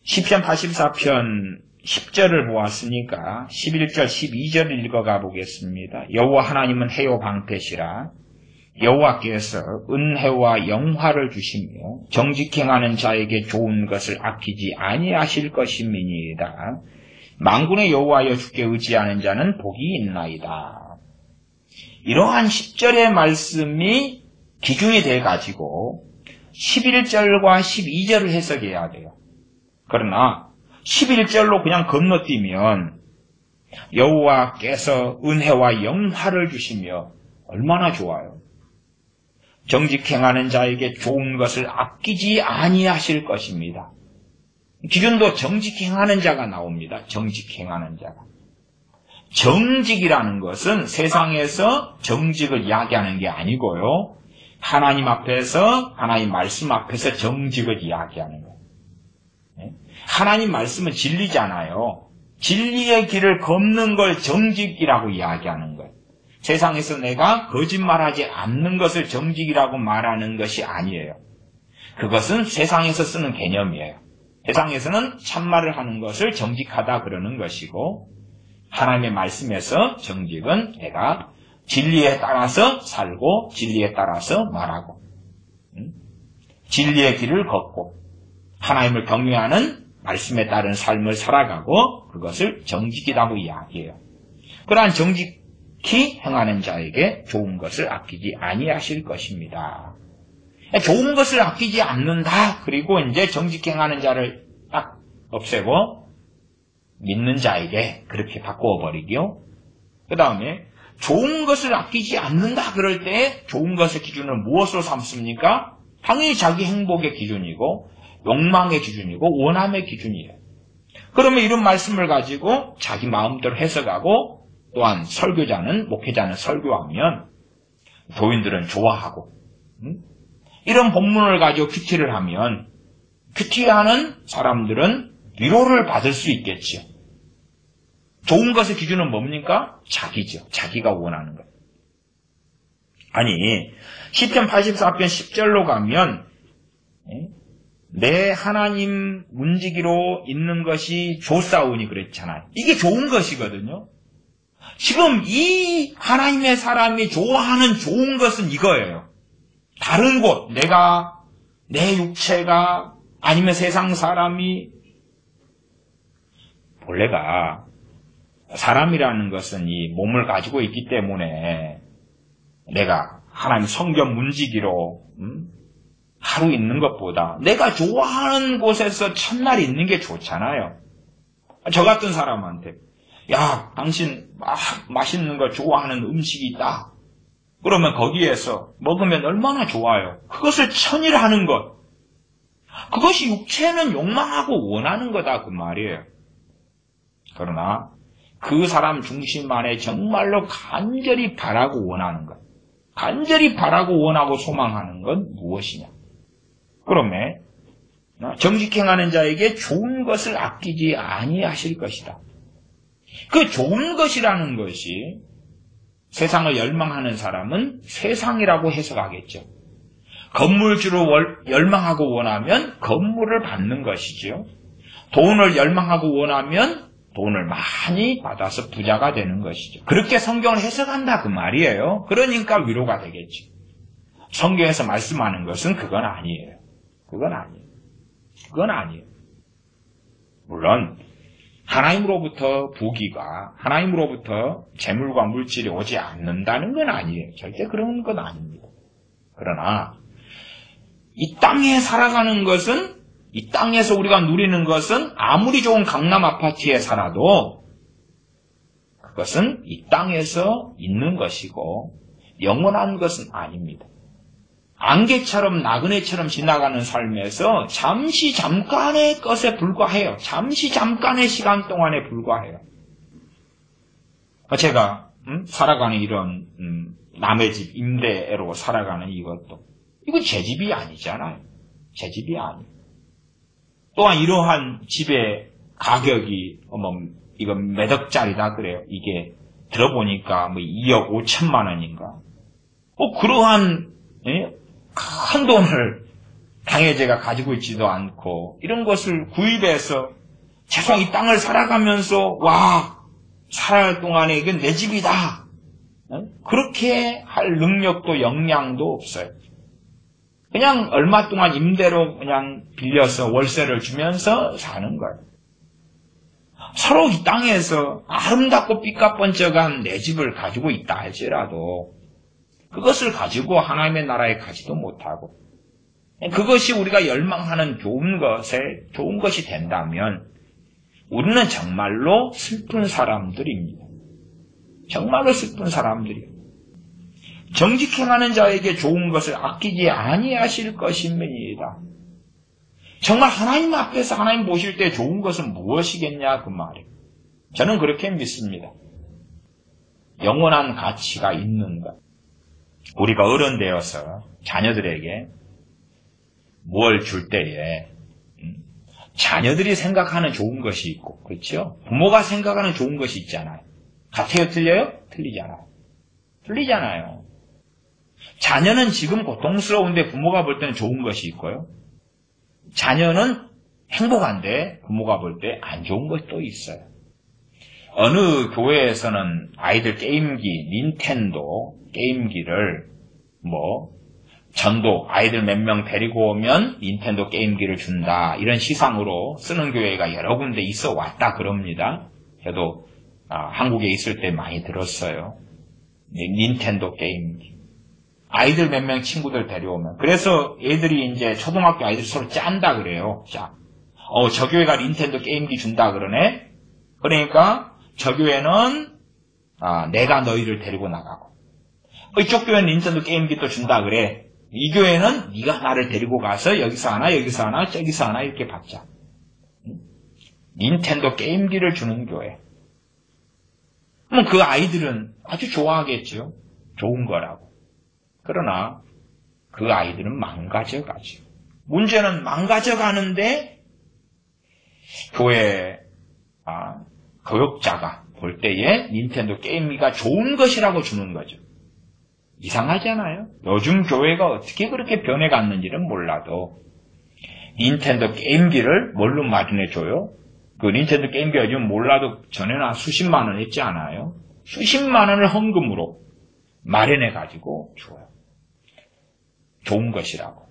S1: 시편 84편 10절을 보았으니까 11절, 12절을 읽어가 보겠습니다. 여호와 하나님은 해요 방패시라. 여호와께서 은혜와 영화를 주시며 정직히 행하는 자에게 좋은 것을 아끼지 아니하실 것임이니이다. 만군의 여호와여 주께 의지하는 자는 복이 있나이다. 이러한 10절의 말씀이 기준이 돼가지고 11절과 12절을 해석해야 돼요. 그러나 11절로 그냥 건너뛰면 여호와께서 은혜와 영화를 주시며 얼마나 좋아요. 정직 행하는 자에게 좋은 것을 아끼지 아니하실 것입니다. 기준도 정직 행하는 자가 나옵니다. 정직 행하는 자가. 정직이라는 것은 세상에서 정직을 이야기하는 게 아니고요. 하나님 앞에서, 하나님 말씀 앞에서 정직을 이야기하는 거예요. 하나님 말씀은 진리잖아요. 진리의 길을 걷는 걸 정직이라고 이야기하는 거예요. 세상에서 내가 거짓말하지 않는 것을 정직이라고 말하는 것이 아니에요. 그것은 세상에서 쓰는 개념이에요. 세상에서는 참말을 하는 것을 정직하다 그러는 것이고 하나님의 말씀에서 정직은 내가 진리에 따라서 살고 진리에 따라서 말하고 진리의 길을 걷고 하나님을 경외하는 말씀에 따른 삶을 살아가고 그것을 정직이라고 이야기해요. 그러한 정직히 행하는 자에게 좋은 것을 아끼지 아니하실 것입니다. 좋은 것을 아끼지 않는다. 그리고 이제 정직히 행하는 자를 딱 없애고 믿는 자에게 그렇게 바꾸어버리고요. 그 다음에 좋은 것을 아끼지 않는다. 그럴 때 좋은 것의 기준을 무엇으로 삼습니까? 당연히 자기 행복의 기준이고 욕망의 기준이고 원함의 기준이에요. 그러면 이런 말씀을 가지고 자기 마음대로 해석하고 또한 설교자는 목회자는 설교하면 교인들은 좋아하고 이런 본문을 가지고 큐티를 하면 큐티하는 사람들은 위로를 받을 수 있겠죠. 좋은 것의 기준은 뭡니까? 자기죠. 자기가 원하는 것. 아니 시편 84편 10절로 가면 내 하나님 문지기로 있는 것이 좋사오니 그랬잖아요. 이게 좋은 것이거든요. 지금 이 하나님의 사람이 좋아하는 좋은 것은 이거예요. 다른 곳, 내가, 내 육체가, 아니면 세상 사람이, 본래가 사람이라는 것은 이 몸을 가지고 있기 때문에 내가 하나님 성경 문지기로 하루 있는 것보다 내가 좋아하는 곳에서 첫날 있는 게 좋잖아요. 저 같은 사람한테 야, 당신 맛있는 거 좋아하는 음식이 있다. 그러면 거기에서 먹으면 얼마나 좋아요. 그것을 천일하는 것. 그것이 육체는 욕망하고 원하는 거다 그 말이에요. 그러나 그 사람 중심 안에 정말로 간절히 바라고 원하는 것. 간절히 바라고 원하고 소망하는 건 무엇이냐. 그러면 정직행하는 자에게 좋은 것을 아끼지 아니하실 것이다. 그 좋은 것이라는 것이 세상을 열망하는 사람은 세상이라고 해석하겠죠. 건물주로 열망하고 원하면 건물을 받는 것이죠. 돈을 열망하고 원하면 돈을 많이 받아서 부자가 되는 것이죠. 그렇게 성경을 해석한다 그 말이에요. 그러니까 위로가 되겠죠. 성경에서 말씀하는 것은 그건 아니에요. 그건 아니에요. 물론 하나님으로부터 부귀가, 하나님으로부터 재물과 물질이 오지 않는다는 건 아니에요. 절대 그런 건 아닙니다. 그러나 이 땅에 살아가는 것은, 이 땅에서 우리가 누리는 것은 아무리 좋은 강남 아파트에 살아도 그것은 이 땅에서 있는 것이고 영원한 것은 아닙니다. 안개처럼 나그네처럼 지나가는 삶에서 잠시 잠깐의 것에 불과해요. 잠시 잠깐의 시간 동안에 불과해요. 제가 살아가는 이런 남의 집 임대로 살아가는 이것도 이건 제 집이 아니잖아요. 제 집이 아니에요. 또한 이러한 집의 가격이 이건 몇 억짜리다 그래요. 이게 들어보니까 2억 5천만 원인가. 그러한 큰 돈을 당해제가 가지고 있지도 않고 이런 것을 구입해서 최소한 이 땅을 살아가면서 살아갈 동안에 이건 내 집이다. 그렇게 할 능력도 역량도 없어요. 그냥 얼마 동안 임대로 그냥 빌려서 월세를 주면서 사는 거예요. 서로 이 땅에서 아름답고 삐까뻔쩍한 내 집을 가지고 있다 할지라도 그것을 가지고 하나님의 나라에 가지도 못하고 그것이 우리가 열망하는 좋은 것이 된다면 우리는 정말로 슬픈 사람들입니다. 정말로 슬픈 사람들이에요. 정직행하는 자에게 좋은 것을 아끼지 아니하실 것입니다. 정말 하나님 앞에서 하나님 보실 때 좋은 것은 무엇이겠냐 그 말이에요. 저는 그렇게 믿습니다. 영원한 가치가 있는 것. 우리가 어른 되어서 자녀들에게 뭘 줄 때에 자녀들이 생각하는 좋은 것이 있고 그렇죠? 부모가 생각하는 좋은 것이 있잖아요. 같아요? 틀려요? 틀리잖아요. 자녀는 지금 고통스러운데 부모가 볼 때는 좋은 것이 있고요. 자녀는 행복한데 부모가 볼 때 안 좋은 것도 있어요. 어느 교회에서는 아이들 게임기, 닌텐도 게임기를 전도 아이들 몇 명 데리고 오면 닌텐도 게임기를 준다. 이런 시상으로 쓰는 교회가 여러 군데 있어 왔다 그럽니다. 저도 한국에 있을 때 많이 들었어요. 닌텐도 게임기. 아이들 몇 명 친구들 데려오면. 그래서 애들이 이제 초등학교 아이들 서로 짠다 그래요. 자, 저 교회가 닌텐도 게임기 준다 그러네. 그러니까 저 교회는 내가 너희를 데리고 나가고 이쪽 교회는 닌텐도 게임기 또 준다 그래. 이 교회는 네가 나를 데리고 가서 여기서 하나 저기서 하나 이렇게 받자. 닌텐도 게임기를 주는 교회. 그럼 그 아이들은 아주 좋아하겠죠. 좋은 거라고. 그러나 그 아이들은 망가져가죠. 문제는 망가져가는데 교회 교육자가 볼 때에 닌텐도 게임기가 좋은 것이라고 주는 거죠. 이상하잖아요. 요즘 교회가 어떻게 그렇게 변해갔는지는 몰라도 닌텐도 게임기를 뭘로 마련해줘요? 그 닌텐도 게임기가 요즘 몰라도 전에는 한 수십만 원 했지 않아요? 수십만 원을 헌금으로 마련해가지고 줘요. 좋은 것이라고.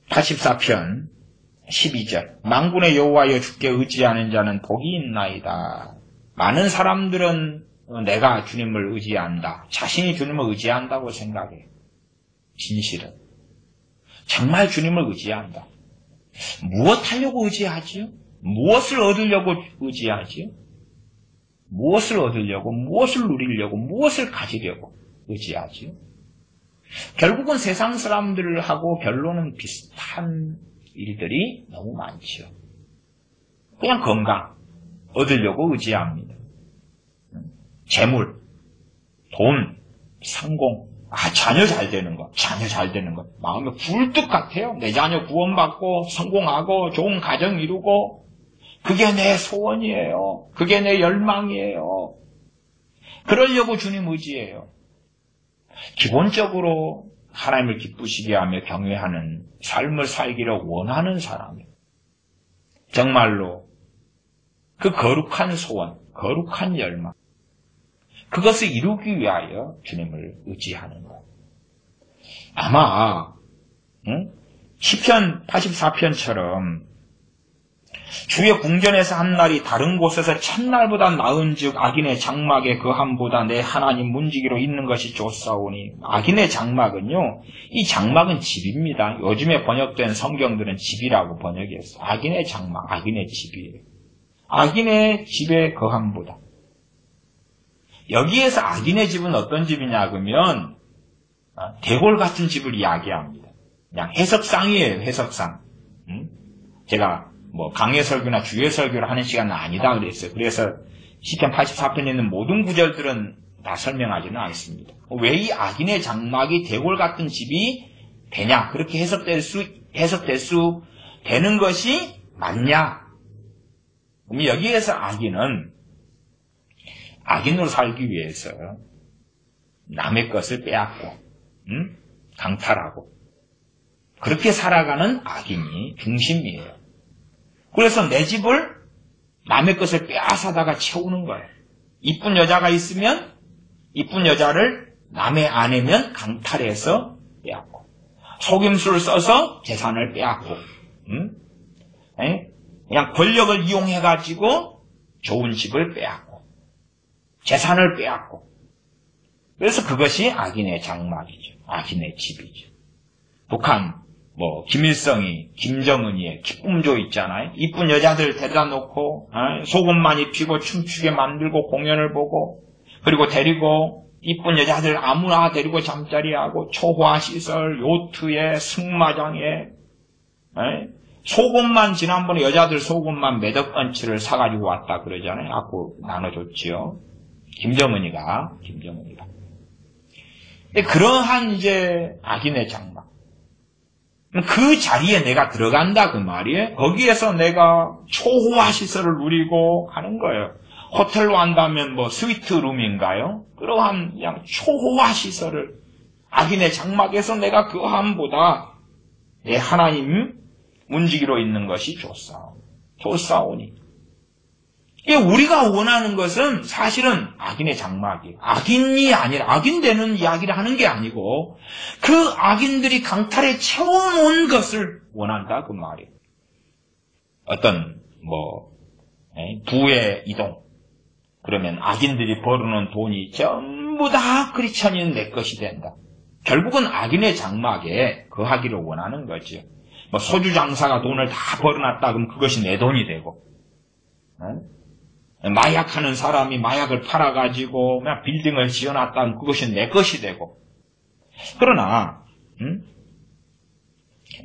S1: 84편 12절 만군의 여호와여 주께 의지하는 자는 복이 있나이다. 많은 사람들은 내가 주님을 의지한다. 자신이 주님을 의지한다고 생각해. 진실은. 정말 주님을 의지한다. 무엇 하려고 의지하지요? 무엇을 얻으려고 의지하지요? 무엇을 얻으려고, 무엇을 누리려고, 무엇을 가지려고 의지하지요? 결국은 세상 사람들하고 결론은 비슷한 일들이 너무 많죠. 그냥 건강 얻으려고 의지합니다. 재물, 돈, 성공, 자녀 잘 되는 것, 자녀 잘 되는 것. 마음에 굴뚝 같아요. 내 자녀 구원받고 성공하고 좋은 가정 이루고 그게 내 소원이에요. 그게 내 열망이에요. 그러려고 주님 의지해요. 기본적으로 하나님을 기쁘시게 하며 경외하는 삶을 살기를 원하는 사람이에요. 정말로 그 거룩한 소원, 거룩한 열망, 그것을 이루기 위하여 주님을 의지하는 것. 아마 시편 84편처럼 주의 궁전에서 한 날이 다른 곳에서 첫날보다 나은즉 악인의 장막에 거함보다 내 하나님 문지기로 있는 것이 좋사오니. 악인의 장막은요, 이 장막은 집입니다. 요즘에 번역된 성경들은 집이라고 번역했어요. 악인의 장막, 악인의 집이에요. 악인의 집에 거함보다. 여기에서 악인의 집은 어떤 집이냐 그러면 대골 같은 집을 이야기합니다. 그냥 해석상이에요. 해석상. 제가 강해 설교나 주의 설교를 하는 시간은 아니다 그랬어요. 그래서 시편 84편에 있는 모든 구절들은 다 설명하지는 않습니다. 왜 이 악인의 장막이 대골 같은 집이 되냐, 그렇게 해석될 수 되는 것이 맞냐? 그럼 여기에서 악인으로 살기 위해서 남의 것을 빼앗고 강탈하고 그렇게 살아가는 악인이 중심이에요. 그래서 내 집을 남의 것을 빼앗아다가 채우는 거예요. 이쁜 여자가 있으면 이쁜 여자를 남의 아내면 강탈해서 빼앗고, 속임수를 써서 재산을 빼앗고, 그냥 권력을 이용해가지고 좋은 집을 빼앗고 재산을 빼앗고, 그래서 그것이 악인의 장막이죠. 악인의 집이죠. 북한 김일성이, 김정은이 기쁨조 있잖아요. 이쁜 여자들 데려다 놓고 속옷만 입히고 춤추게 만들고 공연을 보고, 그리고 데리고 이쁜 여자들 아무나 데리고 잠자리하고 초호화시설, 요트에, 승마장에 속옷만, 지난번에 여자들 속옷만 몇억 건치를 사가지고 왔다 그러잖아요. 갖고 나눠줬지요. 김정은이가. 근데 그러한 이제 악인의 장막, 그 자리에 내가 들어간다 그 말이에요. 거기에서 내가 초호화 시설을 누리고 하는 거예요. 호텔로 한다면 스위트룸인가요? 그러한 그냥 초호화 시설을, 악인의 장막에서 내가 그함보다 내 하나님 문지기로 있는 것이 좋사오니. 이게 우리가 원하는 것은 사실은 악인의 장막이에요. 악인이 아니라, 악인 되는 이야기를 하는 게 아니고 그 악인들이 강탈에 채워놓은 것을 원한다 그 말이에요. 어떤 부의 이동, 그러면 악인들이 벌어놓은 돈이 전부 다 크리스천인 내 것이 된다. 결국은 악인의 장막에 거하기를 원하는 거죠. 소주 장사가 돈을 다 벌어놨다 그럼 그것이 내 돈이 되고, 마약하는 사람이 마약을 팔아가지고 그냥 빌딩을 지어놨다 그럼 그것이 내 것이 되고. 그러나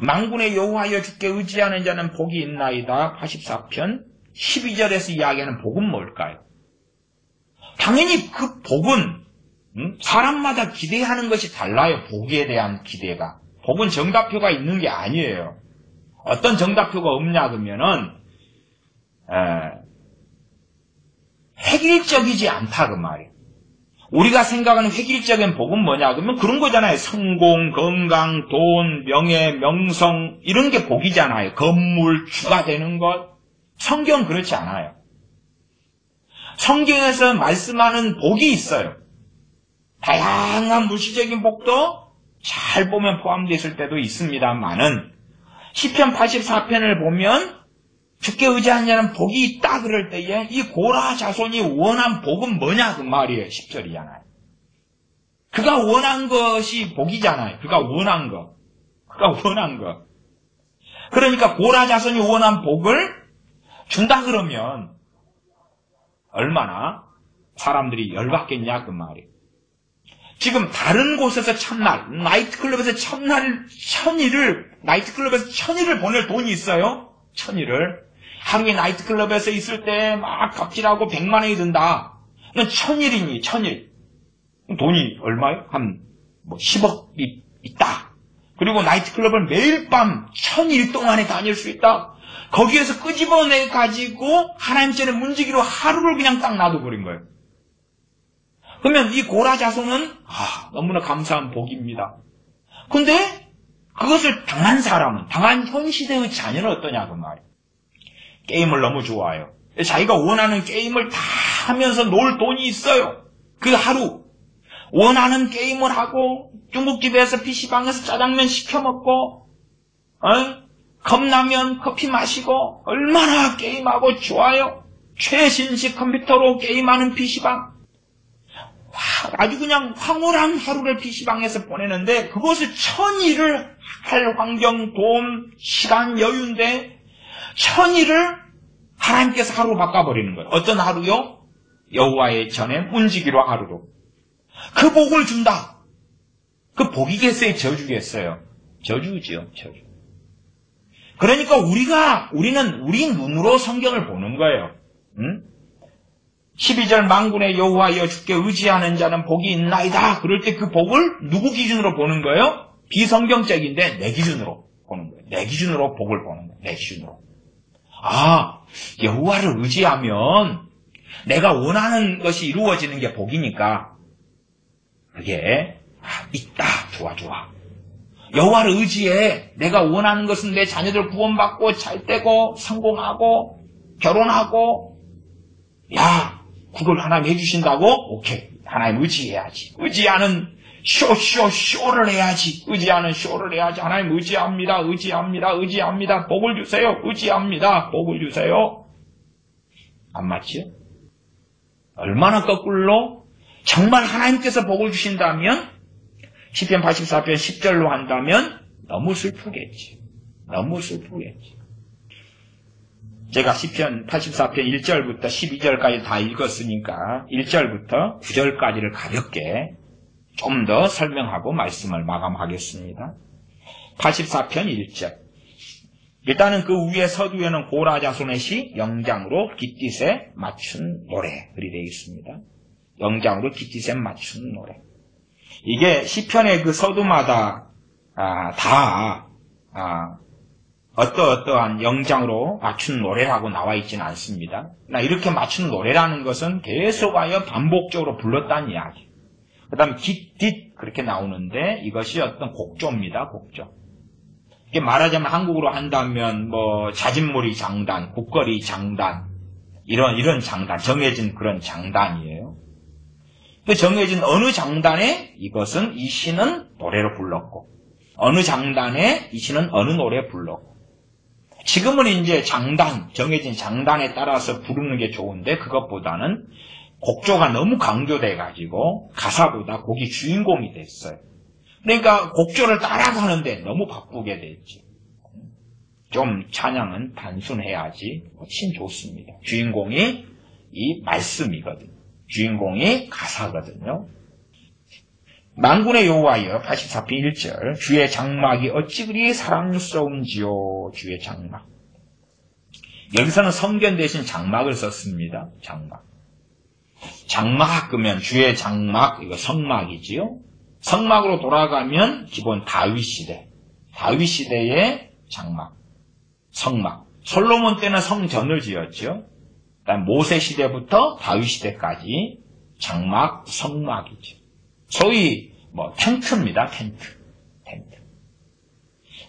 S1: 만군의 여호와여 주께 의지하는 자는 복이 있나이다. 84편 12절에서 이야기하는 복은 뭘까요? 당연히 그 복은 사람마다 기대하는 것이 달라요. 복에 대한 기대가. 복은 정답표가 있는 게 아니에요. 어떤 정답표가 없냐 그러면은 획일적이지 않다 그 말이에요. 우리가 생각하는 획일적인 복은 뭐냐 그러면 그런 거잖아요. 성공, 건강, 돈, 명예, 명성, 이런 게 복이잖아요. 건물, 주가 되는 것. 성경은 그렇지 않아요. 성경에서 말씀하는 복이 있어요. 다양한 물질적인 복도 잘 보면 포함되어 있을 때도 있습니다만은, 시편 84편을 보면 주께 의지하는 자는 복이 있다 그럴 때에 이 고라 자손이 원한 복은 뭐냐 그 말이에요. 10절이잖아요. 그가 원한 것이 복이잖아요. 그가 원한 거. 그러니까 고라 자손이 원한 복을 준다 그러면 얼마나 사람들이 열받겠냐 그 말이에요. 지금 다른 곳에서 첫날, 나이트클럽에서 나이트클럽에서 천일을 보낼 돈이 있어요. 천일을. 하루에 나이트클럽에서 있을 때 막 갑질하고 100만 원이 든다. 그건 천일이니, 천일. 돈이 얼마요? 한 10억이 있다. 그리고 나이트클럽을 매일 밤 1000일 동안에 다닐 수 있다. 거기에서 끄집어내 가지고 하나님 전에 문지기로 하루를 그냥 딱 놔둬버린 거예요. 그러면 이 고라 자손은 너무나 감사한 복입니다. 근데 그것을 당한 사람은, 당한 현 시대의 자녀는 어떠냐 그 말이에요. 게임을 너무 좋아해요. 자기가 원하는 게임을 다 하면서 놀 돈이 있어요. 그 하루 원하는 게임을 하고 중국집에서 PC방에서 짜장면 시켜 먹고 컵라면 커피 마시고 얼마나 게임하고 좋아요. 최신식 컴퓨터로 게임하는 PC방. 아주 그냥 황홀한 하루를 PC방에서 보내는데 그것을 1000일을 할 환경, 돈, 시간, 여유인데 1000일을 하나님께서 하루로 바꿔버리는 거예요. 어떤 하루요? 여호와의 전에 문지기로 하루로. 그 복을 준다. 그 복이겠어요? 저주겠어요? 저주지요. 저주. 그러니까 우리는 우리 눈으로 성경을 보는 거예요. 12절 만군의 여호와여 주께 의지하는 자는 복이 있나이다. 그럴 때 그 복을 누구 기준으로 보는 거예요? 비성경적인데 내 기준으로 보는 거예요. 내 기준으로 복을 보는 거예요. 내 기준으로. 여호와를 의지하면 내가 원하는 것이 이루어지는 게 복이니까 그게 있다. 좋아. 여호와를 의지해. 내가 원하는 것은 내 자녀들 구원받고 잘되고 성공하고 결혼하고 그걸 하나님 해주신다고? 오케이. 하나님 의지해야지. 의지하는 쇼를 해야지. 의지하는 쇼를 해야지. 하나님 의지합니다. 복을 주세요. 의지합니다. 복을 주세요. 안 맞지요? 얼마나 거꾸로? 정말 하나님께서 복을 주신다면 시편 84편 10절로 한다면 너무 슬프겠지. 제가 시편 84편 1절부터 12절까지 다 읽었으니까 1절부터 9절까지를 가볍게 좀 더 설명하고 말씀을 마감하겠습니다. 84편 1절. 일단은 그 위에 서두에는 고라 자손의 시 영장으로 깃딧에 맞춘 노래 그리 되어 있습니다. 영장으로 깃딧에 맞춘 노래. 이게 시편의 그 서두마다 어떠한 영장으로 맞춘 노래라고 나와 있지는 않습니다. 이렇게 맞춘 노래라는 것은 계속하여 반복적으로 불렀다는 이야기. 그 다음 깃딧 그렇게 나오는데 이것이 어떤 곡조입니다. 곡조. 이게 말하자면 한국으로 한다면 자진몰이 장단, 국거리 장단 이런 장단, 정해진 그런 장단이에요. 그 정해진 어느 장단에 이것은 이 시는 노래로 불렀고 어느 장단에 이 시는 어느 노래 불렀고 지금은 이제 정해진 장단에 따라서 부르는 게 좋은데 그것보다는 곡조가 너무 강조돼가지고 가사보다 곡이 주인공이 됐어요. 그러니까 곡조를 따라가는데 너무 바쁘게 됐지. 좀 찬양은 단순해야지 훨씬 좋습니다. 주인공이 이 말씀이거든요. 주인공이 가사거든요. 만군의 여호와여 84편 1절 주의 장막이 어찌 그리 사랑스러운지요. 주의 장막. 여기서는 성견 대신 장막을 썼습니다. 장막 그러면 주의 장막 이거 성막이지요. 성막으로 돌아가면 기본 다윗 시대의 장막, 성막. 솔로몬 때는 성전을 지었죠. 그다음 모세 시대부터 다윗 시대까지 장막, 성막이죠. 소위 텐트입니다. 텐트.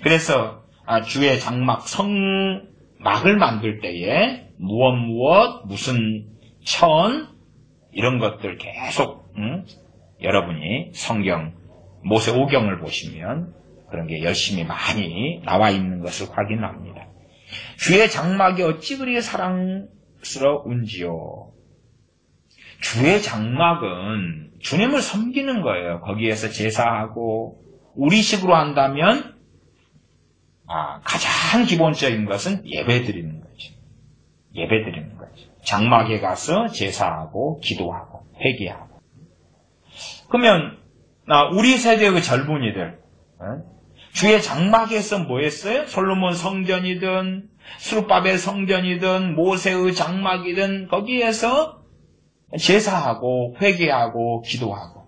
S1: 그래서 주의 장막 성막을 만들 때에 무슨 천 이런 것들 계속 여러분이 성경 모세 오경을 보시면 그런 게 열심히 많이 나와 있는 것을 확인합니다. 주의 장막이 어찌 그리 사랑스러운지요. 주의 장막은 주님을 섬기는 거예요. 거기에서 제사하고 우리식으로 한다면 가장 기본적인 것은 예배드리는 거죠. 장막에 가서 제사하고 기도하고 회개하고. 그러면 우리 세대의 젊은이들 주의 장막에서 뭐 했어요? 솔로몬 성전이든 스룹바벨 성전이든 모세의 장막이든 거기에서 제사하고 회개하고 기도하고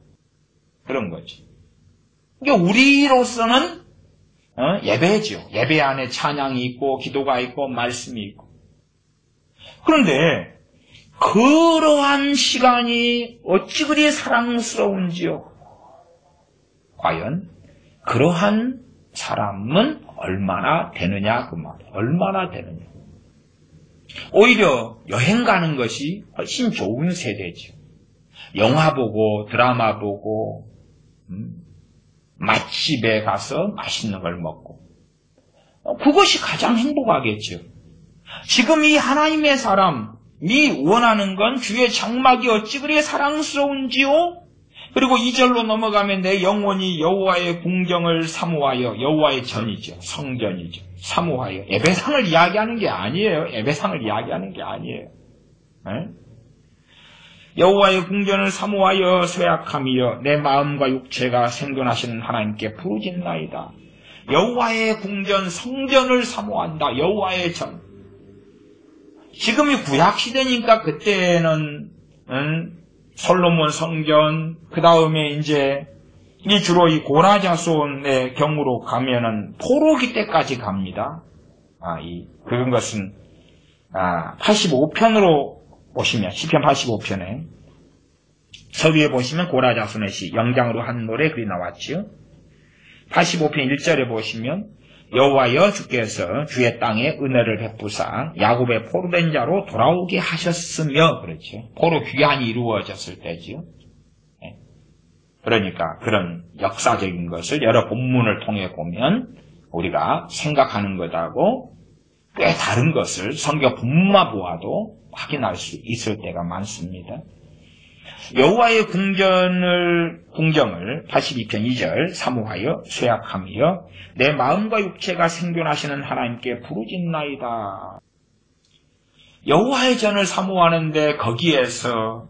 S1: 그런 거지. 이게 우리로서는 예배죠. 예배 안에 찬양이 있고 기도가 있고 말씀이 있고. 그런데 그러한 시간이 어찌 그리 사랑스러운지요. 과연 그러한 사람은 얼마나 되느냐 그 말. 얼마나 되느냐. 오히려 여행 가는 것이 훨씬 좋은 세대죠. 영화 보고 드라마 보고 맛집에 가서 맛있는 걸 먹고 그것이 가장 행복하겠죠. 지금 이 하나님의 사람이 원하는 건 주의 장막이 어찌 그리 사랑스러운지요. 그리고 2절로 넘어가면 내 영혼이 여호와의 궁정을 사모하여, 여호와의 전이죠. 성전이죠. 사모하여. 예배상을 이야기하는 게 아니에요. 예배상을 이야기하는 게 아니에요. 네? 여호와의 궁전을 사모하여 쇠약함이여 내 마음과 육체가 생존하시는 하나님께 부르짖나이다. 여호와의 궁전, 성전을 사모한다. 여호와의 전. 지금이 구약시대니까 그때는 솔로몬 성전, 그 다음에 이제 주로 이 고라자손의 경우로 가면은 포로기 때까지 갑니다. 그런 것은 85편으로 보시면 시편 85편에 서두에 보시면 고라자손의 시 영장으로 한 노래 글이 나왔죠. 85편 1절에 보시면 여호와여 주께서 주의 땅에 은혜를 베푸사 야곱의 포로된 자로 돌아오게 하셨으며 그렇죠. 포로 귀환이 이루어졌을 때지요. 그러니까 그런 역사적인 것을 여러 본문을 통해 보면 우리가 생각하는 것하고 꽤 다른 것을 성경 본문만 보아도 확인할 수 있을 때가 많습니다. 여호와의 궁정을 82편 2절 사모하여 쇠약함이여 내 마음과 육체가 생존하시는 하나님께 부르짖나이다. 여호와의 전을 사모하는데 거기에서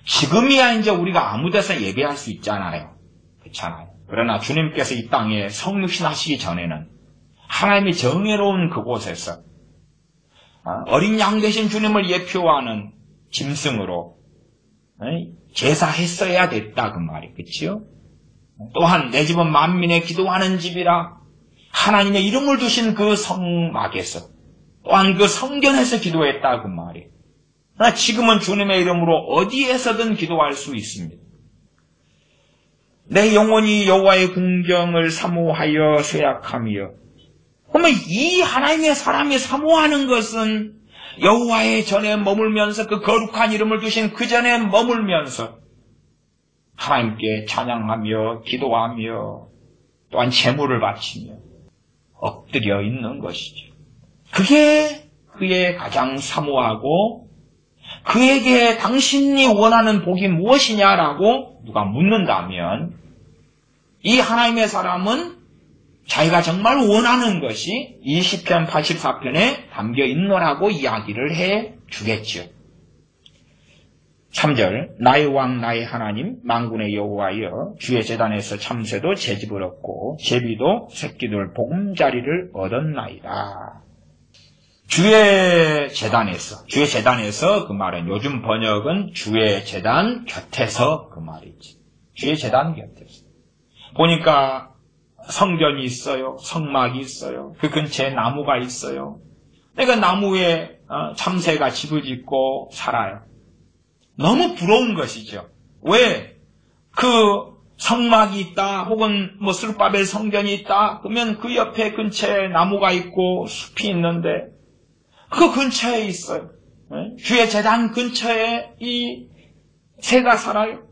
S1: 지금이야 이제 우리가 아무 데서 예배할 수 있잖아요. 그렇잖아요. 그러나 주님께서 이 땅에 성육신 하시기 전에는 하나님이 정해놓은 그곳에서 어린 양 되신 주님을 예표하는 짐승으로 제사했어야 됐다 그 말이 그치요? 또한 내 집은 만민의 기도하는 집이라 하나님의 이름을 두신 그 성막에서 또한 그 성전에서 기도했다 그 말이. 그러나 지금은 주님의 이름으로 어디에서든 기도할 수 있습니다. 내 영혼이 여호와의 궁정을 사모하여 쇠약함이여. 그러면 이 하나님의 사람이 사모하는 것은 여호와의 전에 머물면서 그 거룩한 이름을 두신 그 전에 머물면서 하나님께 찬양하며 기도하며 또한 제물을 바치며 엎드려 있는 것이죠. 그게 그의 가장 사모하고 그에게 당신이 원하는 복이 무엇이냐라고 누가 묻는다면 이 하나님의 사람은 자기가 정말 원하는 것이 이 시편 84편에 담겨 있노라고 이야기를 해 주겠죠. 3절 나의 왕 나의 하나님 만군의 여호와여 주의 제단에서 참새도 제집을 얻고 제비도 새끼들 보금자리를 얻었나이다. 주의 제단에서 그 말은 요즘 번역은 주의 제단 곁에서 그 말이지. 주의 제단 곁에서. 보니까 성전이 있어요. 성막이 있어요. 그 근처에 나무가 있어요. 내가 나무에 참새가 집을 짓고 살아요. 너무 부러운 것이죠. 왜? 그 성막이 있다 혹은 스룹바벨 성전이 있다 그러면 그 옆에 근처에 나무가 있고 숲이 있는데 그 근처에 있어요. 주의 제단 근처에 이 새가 살아요.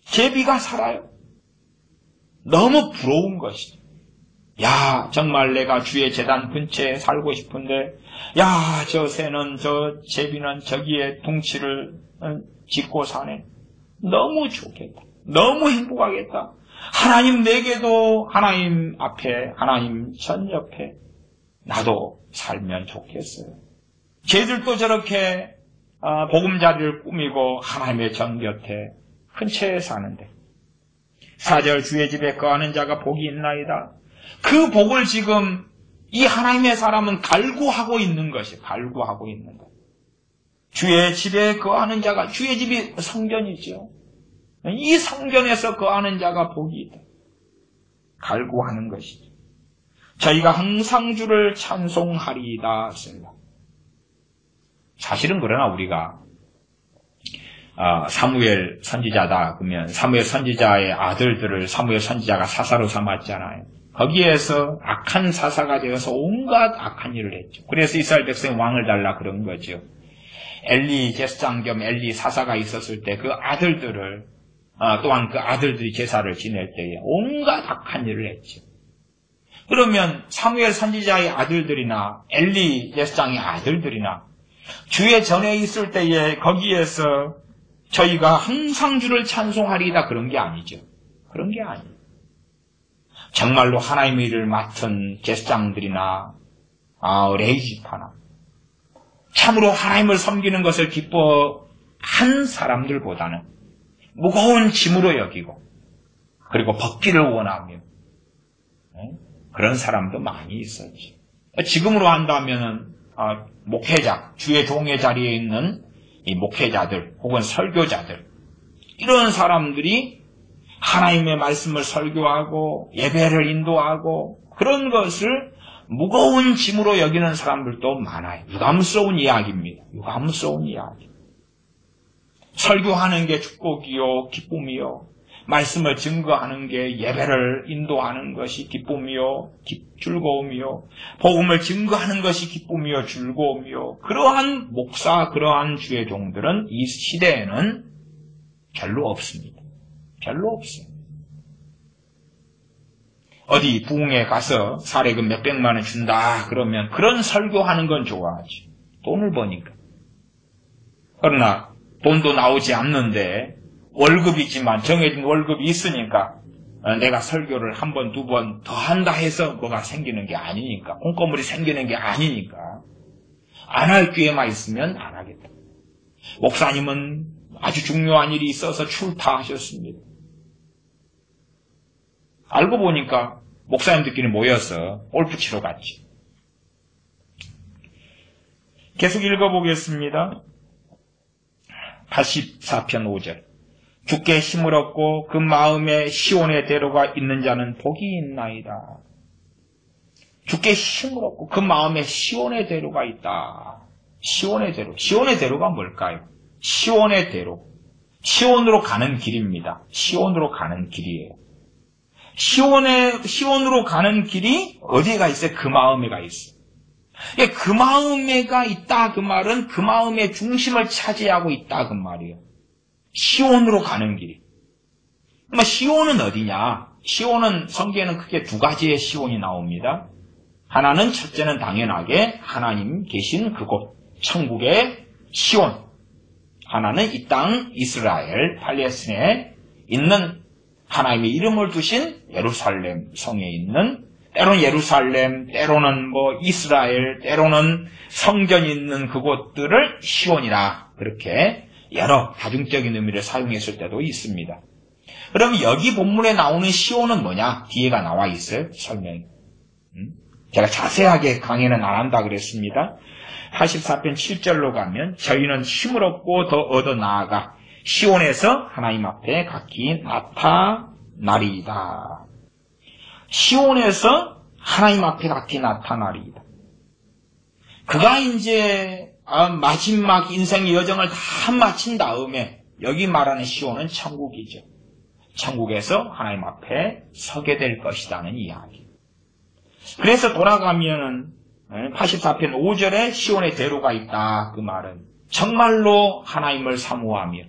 S1: 제비가 살아요. 너무 부러운 것이죠. 야, 정말 내가 주의 제단 근처에 살고 싶은데, 야, 저 새는, 저 제비는 저기에 둥치를 짓고 사네. 너무 좋겠다. 너무 행복하겠다. 하나님 내게도 하나님 앞에, 하나님 전 옆에 나도 살면 좋겠어요. 쟤들도 저렇게 보금자리를 꾸미고 하나님의 전 곁에 근처에 사는데 4절 주의 집에 거하는 자가 복이 있나이다. 그 복을 지금 이 하나님의 사람은 갈구하고 있는 것이 갈구하고 있는 것. 주의 집에 거하는 자가 주의 집이 성전이죠. 이 성전에서 거하는 자가 복이 있다. 갈구하는 것이죠. 저희가 항상 주를 찬송하리이다 했습니다. 사실은 그러나 우리가 사무엘 선지자다 그러면 사무엘 선지자의 아들들을 사무엘 선지자가 사사로 삼았잖아요. 거기에서 악한 사사가 되어서 온갖 악한 일을 했죠. 그래서 이스라엘 백성 왕을 달라 그런 거죠. 엘리 제사장 겸 엘리 사사가 있었을 때 그 아들들을 또한 그 아들들이 제사를 지낼 때에 온갖 악한 일을 했죠. 그러면 사무엘 선지자의 아들들이나 엘리 제사장의 아들들이나 주의 전에 있을 때에 거기에서 저희가 항상 주를 찬송하리이다 그런 게 아니죠. 그런 게 아니에요. 정말로 하나님의 일을 맡은 제사장들이나 레위지파나 참으로 하나님을 섬기는 것을 기뻐한 사람들보다는 무거운 짐으로 여기고 그리고 벗기를 원하며 그런 사람도 많이 있었지. 지금으로 한다면 목회자, 주의 종의 자리에 있는 이 목회자들 혹은 설교자들 이런 사람들이 하나님의 말씀을 설교하고 예배를 인도하고 그런 것을 무거운 짐으로 여기는 사람들도 많아요. 유감스러운 이야기입니다. 유감스러운 이야기. 설교하는 게 축복이요 기쁨이요 말씀을 증거하는 게 예배를 인도하는 것이 기쁨이요 즐거움이요 복음을 증거하는 것이 기쁨이요 즐거움이요 그러한 목사 그러한 주의 종들은 이 시대에는 별로 없습니다. 별로 없어요. 어디 부흥에 가서 사례금 몇백만 원 준다 그러면 그런 설교하는 건 좋아하지. 돈을 버니까. 그러나 돈도 나오지 않는데 월급이지만 정해진 월급이 있으니까 내가 설교를 한 번, 두 번 더 한다 해서 뭐가 생기는 게 아니니까 콩고물이 생기는 게 아니니까 안 할 기회만 있으면 안 하겠다. 목사님은 아주 중요한 일이 있어서 출타하셨습니다. 알고 보니까 목사님들끼리 모여서 골프 치러 갔지. 계속 읽어보겠습니다. 84편 5절. 주께 힘을 얻고 그 마음에 시온의 대로가 있는 자는 복이 있나이다. 주께 힘을 얻고 그 마음에 시온의 대로가 있다. 시온의 대로. 시온의 대로가 뭘까요? 시온의 대로. 시온으로 가는 길입니다. 시온으로 가는 길이에요. 시온으로 가는 길이 어디가 있어요? 그 마음에가 있어요. 그 마음에가 있다 그 말은 그 마음의 중심을 차지하고 있다 그 말이에요. 시온으로 가는 길이. 그럼 시온은 어디냐? 시온은 성경에는 크게 두 가지의 시온이 나옵니다. 하나는 첫째는 당연하게 하나님 계신 그곳 천국의 시온. 하나는 이 땅 이스라엘 팔레스틴에 있는 하나님의 이름을 두신 예루살렘 성에 있는 때로는 예루살렘, 때로는 이스라엘, 때로는 성전이 있는 그곳들을 시온이라 그렇게 여러 다중적인 의미를 사용했을 때도 있습니다. 그럼 여기 본문에 나오는 시온은 뭐냐? 뒤에가 나와 있어요. 설명이. 제가 자세하게 강의는 안 한다 그랬습니다. 84편 7절로 가면 저희는 힘을 얻고 더 얻어 나아가 시온에서 하나님 앞에 각기 나타나리이다. 시온에서 하나님 앞에 각기 나타나리이다. 그가 이제 마지막 인생의 여정을 다 마친 다음에 여기 말하는 시온은 천국이죠. 천국에서 하나님 앞에 서게 될 것이라는 이야기. 그래서 돌아가면 84편 5절에 시온의 대로가 있다. 그 말은 정말로 하나님을 사모하며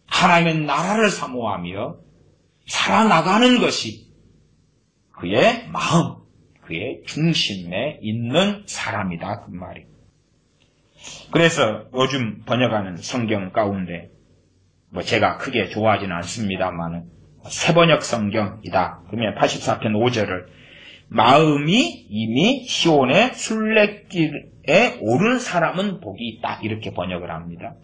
S1: 하나님의 나라를 사모하며 살아나가는 것이 그의 마음, 그의 중심에 있는 사람이다. 그 말이에요. 그래서 요즘 번역하는 성경 가운데 제가 크게 좋아하지는 않습니다만 새번역 성경이다. 그러면 84편 5절을 마음이 이미 시온의 순례길에 오른 사람은 복이 있다. 이렇게 번역을 합니다.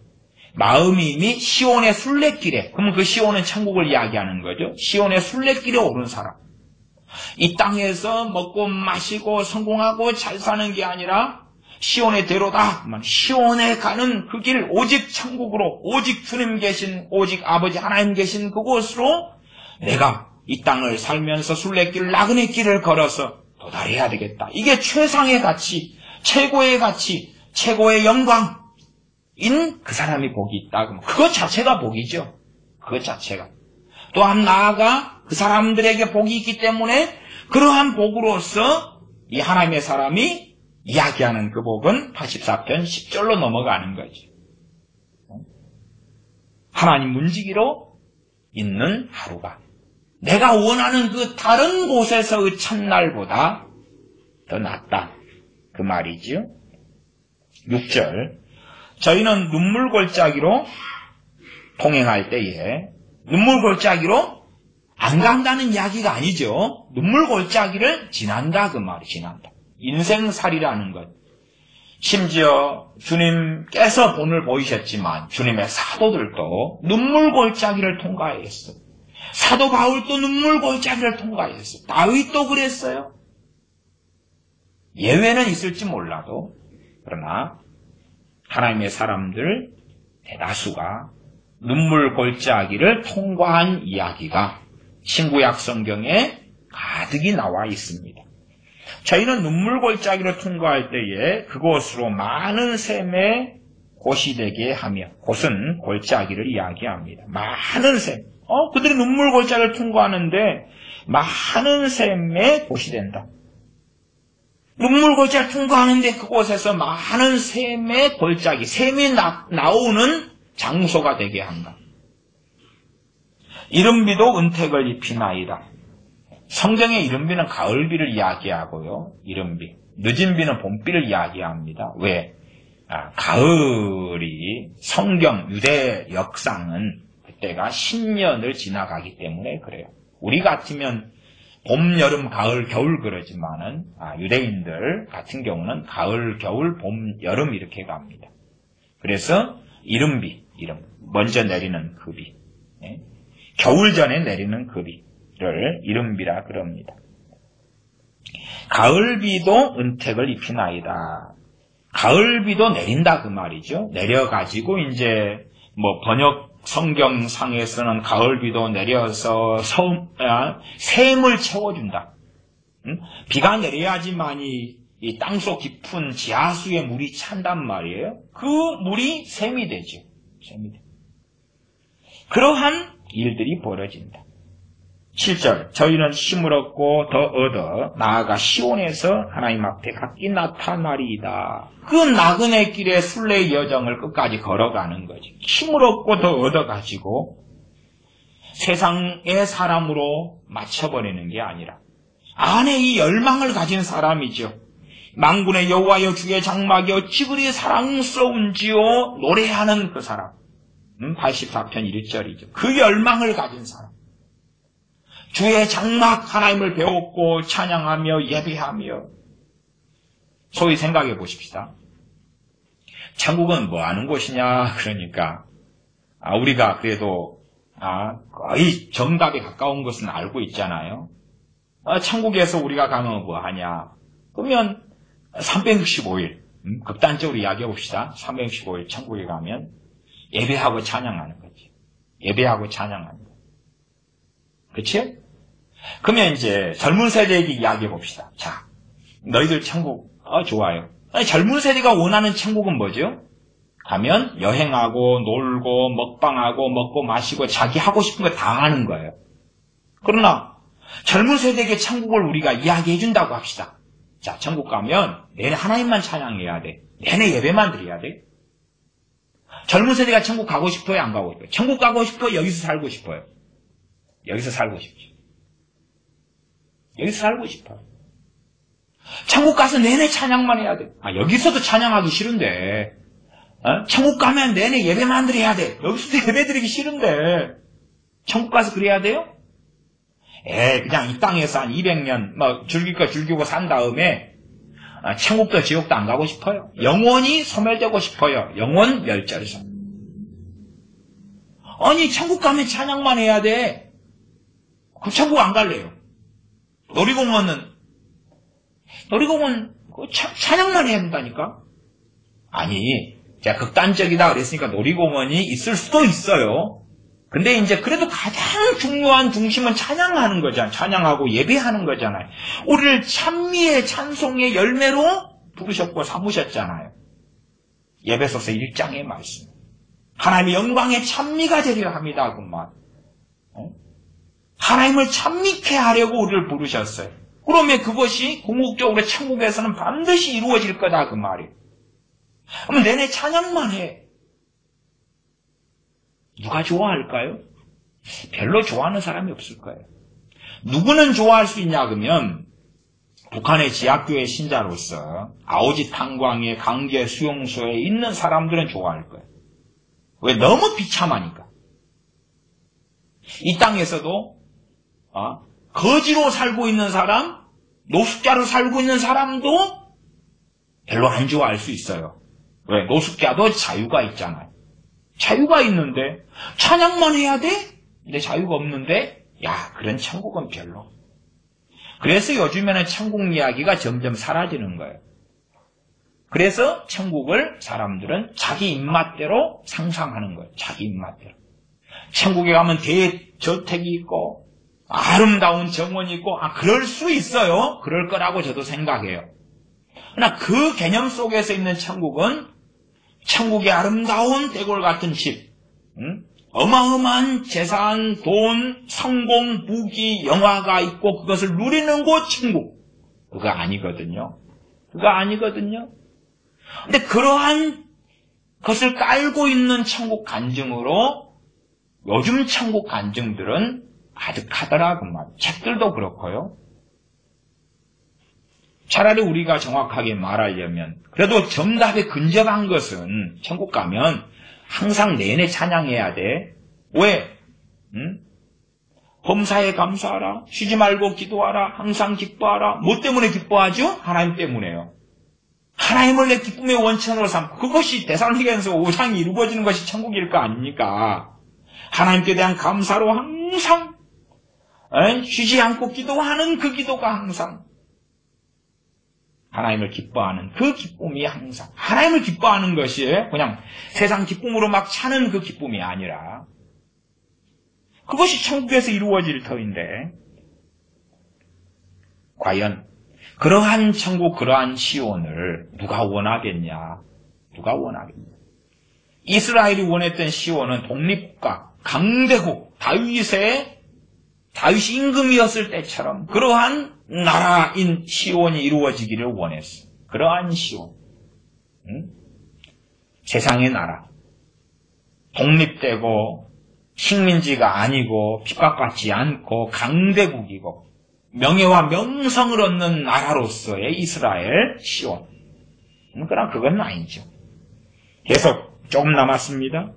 S1: 마음이 이미 시온의 순례길에, 그러면 그 시온은 천국을 이야기하는 거죠. 시온의 순례길에 오른 사람. 이 땅에서 먹고 마시고 성공하고 잘 사는 게 아니라 시온의 대로다. 시온에 가는 그 길, 오직 천국으로, 오직 주님 계신, 오직 아버지 하나님 계신 그곳으로 내가 이 땅을 살면서 순례길, 나그네 길을 걸어서 도달해야 되겠다. 이게 최상의 가치, 최고의 가치, 최고의 영광인 그 사람이 복이 있다. 그것 자체가 복이죠. 그것 자체가. 또한 나아가 그 사람들에게 복이 있기 때문에 그러한 복으로서 이 하나님의 사람이 이야기하는 그 복은 84편 10절로 넘어가는 거지. 하나님 문지기로 있는 하루가 내가 원하는 그 다른 곳에서의 첫날보다 더 낫다. 그 말이죠. 6절. 저희는 눈물 골짜기로 통행할 때에 눈물 골짜기로 안 간다는 이야기가 아니죠. 눈물 골짜기를 지난다 그 말이 지난다. 인생살이라는 것. 심지어 주님께서 본을 보이셨지만 주님의 사도들도 눈물 골짜기를 통과했어요. 사도 바울도 눈물 골짜기를 통과했어요. 다윗도 그랬어요. 예외는 있을지 몰라도 그러나 하나님의 사람들 대다수가 눈물 골짜기를 통과한 이야기가 신구약 성경에 가득이 나와 있습니다. 저희는 눈물 골짜기를 통과할 때에 그곳으로 많은 샘의 곳이 되게 하며, 곳은 골짜기를 이야기합니다. 많은 샘. 그들이 눈물 골짜기를 통과하는데 많은 샘의 곳이 된다. 눈물 골짜기를 통과하는데 그곳에서 많은 샘의 골짜기, 샘이 나오는 장소가 되게 한다. 이른비도 은택을 입히나이다. 성경의 이른비는 가을비를 이야기하고요. 이른비. 늦은 비는 봄비를 이야기합니다. 왜? 가을이 성경, 유대 역사는 그때가 신년을 지나가기 때문에 그래요. 우리 같으면 봄, 여름, 가을, 겨울 그러지만은 유대인들 같은 경우는 가을, 겨울, 봄, 여름 이렇게 갑니다. 그래서 이른비, 먼저 내리는 그 비. 겨울 전에 내리는 그 비를 이른비라 그럽니다. 가을비도 은택을 입히나이다. 가을비도 내린다 그 말이죠. 내려가지고 이제 번역 성경상에서는 가을비도 내려서 샘을 채워준다. 비가 내려야지만이 이 땅속 깊은 지하수에 물이 찬단 말이에요. 그 물이 샘이 되죠. 샘이 돼. 그러한 일들이 벌어진다. 7절. 저희는 힘을 얻고 더 얻어 나아가 시온에서 하나님 앞에 각기 나타나리이다. 그 나그네 길의 순례의 여정을 끝까지 걸어가는 거지. 힘을 얻고 더 얻어가지고 세상의 사람으로 맞춰버리는 게 아니라 안에 이 열망을 가진 사람이죠. 만군의 여호와여 주의 장막이 어찌 그리 사랑스러운지요 노래하는 그 사람. 84편 1절이죠. 그 열망을 가진 사람. 주의 장막 하나님을 배웠고 찬양하며 예배하며. 소위 생각해 보십시다. 천국은 뭐 하는 곳이냐 그러니까 우리가 그래도 거의 정답에 가까운 것은 알고 있잖아요. 천국에서 우리가 가면 뭐 하냐 그러면 365일 극단적으로 이야기해 봅시다. 365일 천국에 가면 예배하고 찬양하는 거지. 예배하고 찬양하는 거. 그치? 그러면 이제 젊은 세대에게 이야기해 봅시다. 자, 너희들 천국 좋아요. 젊은 세대가 원하는 천국은 뭐죠? 가면 여행하고 놀고 먹방하고 먹고 마시고 자기 하고 싶은 거 다 하는 거예요. 그러나 젊은 세대에게 천국을 우리가 이야기해 준다고 합시다. 자, 천국 가면 내내 하나님만 찬양해야 돼. 내내 예배만 드려야 돼. 젊은 세대가 천국 가고 싶어요? 안 가고 싶어요? 천국 가고 싶어요? 여기서 살고 싶어요? 여기서 살고 싶죠. 여기서 살고 싶어요. 천국 가서 내내 찬양만 해야 돼. 여기서도 찬양하기 싫은데 천국 가면 내내 예배만 드려야 돼. 여기서도 예배 드리기 싫은데 천국 가서 그래야 돼요? 그냥 이 땅에서 한 200년 즐길 거 즐기고 산 다음에 천국도 지옥도 안 가고 싶어요. 영원히 소멸되고 싶어요. 영원 멸절선. 아니 천국 가면 찬양만 해야 돼. 그럼 천국 안 갈래요. 놀이공원 찬양만 해야 된다니까. 아니 제가 극단적이다 그랬으니까 놀이공원이 있을 수도 있어요. 근데 이제 그래도 가장 중요한 중심은 찬양하는 거잖아요. 찬양하고 예배하는 거잖아요. 우리를 찬미의 찬송의 열매로 부르셨고 삼으셨잖아요. 예배소서 1장의 말씀. 하나님의 영광의 찬미가 되려 합니다. 그 말. 하나님을 찬미케 하려고 우리를 부르셨어요. 그러면 그것이 궁극적으로 천국에서는 반드시 이루어질 거다 그 말이에요. 그럼 내내 찬양만 해. 누가 좋아할까요? 별로 좋아하는 사람이 없을 거예요. 누구는 좋아할 수 있냐 그러면 북한의 지하교회 신자로서 아오지 탄광의 강제 수용소에 있는 사람들은 좋아할 거예요. 왜? 너무 비참하니까. 이 땅에서도 거지로 살고 있는 사람, 노숙자로 살고 있는 사람도 별로 안 좋아할 수 있어요. 왜? 노숙자도 자유가 있잖아요. 자유가 있는데 찬양만 해야 돼? 근데 자유가 없는데 그런 천국은 별로. 그래서 요즘에는 천국 이야기가 점점 사라지는 거예요. 그래서 천국을 사람들은 자기 입맛대로 상상하는 거예요. 자기 입맛대로. 천국에 가면 대저택이 있고 아름다운 정원이 있고 그럴 수 있어요. 그럴 거라고 저도 생각해요. 그러나 그 개념 속에서 있는 천국은 천국의 아름다운 대골 같은 집, 어마어마한 재산, 돈, 성공, 부귀, 영화가 있고 그것을 누리는 곳 천국. 그거 아니거든요. 그거 아니거든요. 근데 그러한 것을 깔고 있는 천국 간증으로 요즘 천국 간증들은 가득하더라 그 말. 책들도 그렇고요. 차라리 우리가 정확하게 말하려면 그래도 정답에 근접한 것은 천국 가면 항상 내내 찬양해야 돼. 왜? 범사에 감사하라. 쉬지 말고 기도하라. 항상 기뻐하라. 뭐 때문에 기뻐하죠? 하나님 때문에요. 하나님을 내 기쁨의 원천으로 삼고 그것이 데살로니가서 5장이 이루어지는 것이 천국일 거 아닙니까? 하나님께 대한 감사로 항상 쉬지 않고 기도하는 그 기도가 항상 하나님을 기뻐하는 그 기쁨이 항상 하나님을 기뻐하는 것이 그냥 세상 기쁨으로 막 차는 그 기쁨이 아니라 그것이 천국에서 이루어질 터인데 과연 그러한 천국 그러한 시온을 누가 원하겠냐? 누가 원하겠냐? 이스라엘이 원했던 시온은 독립국가 강대국 다윗이 임금이었을 때처럼 그러한 나라인 시온이 이루어지기를 원했어. 그러한 시온. 세상의 나라. 독립되고 식민지가 아니고 핍박받지 않고 강대국이고 명예와 명성을 얻는 나라로서의 이스라엘 시온. 그러나 그건 아니죠. 계속 조금 남았습니다.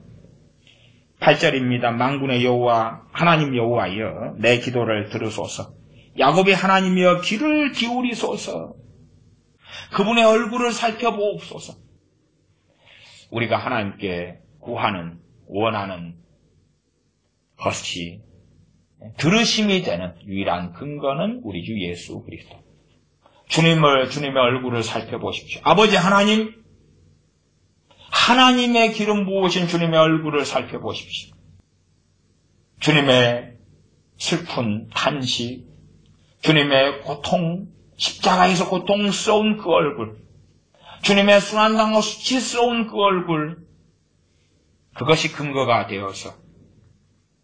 S1: 8절입니다. 만군의 여호와 하나님 여호와여 내 기도를 들으소서. 야곱의 하나님이여 귀를 기울이소서. 그분의 얼굴을 살펴보옵소서. 우리가 하나님께 구하는 원하는 것이 들으심이 되는 유일한 근거는 우리 주 예수 그리스도. 주님의 얼굴을 살펴보십시오. 아버지 하나님, 하나님의 기름 부으신 주님의 얼굴을 살펴보십시오. 주님의 슬픈 탄식, 주님의 고통, 십자가에서 고통스러운 그 얼굴, 주님의 순환당하고 수치스러운 그 얼굴, 그것이 근거가 되어서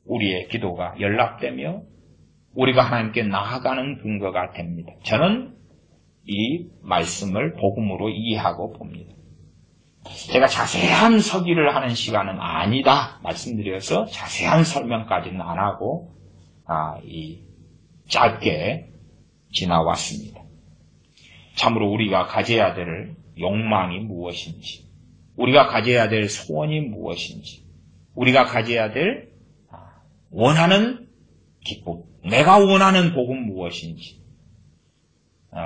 S1: 우리의 기도가 연락되며 우리가 하나님께 나아가는 근거가 됩니다. 저는 이 말씀을 복음으로 이해하고 봅니다. 제가 자세한 서기를 하는 시간은 아니다 말씀드려서 자세한 설명까지는 안 하고 짧게 지나왔습니다. 참으로 우리가 가져야 될 욕망이 무엇인지, 우리가 가져야 될 소원이 무엇인지, 우리가 가져야 될 원하는 기쁨, 내가 원하는 복은 무엇인지,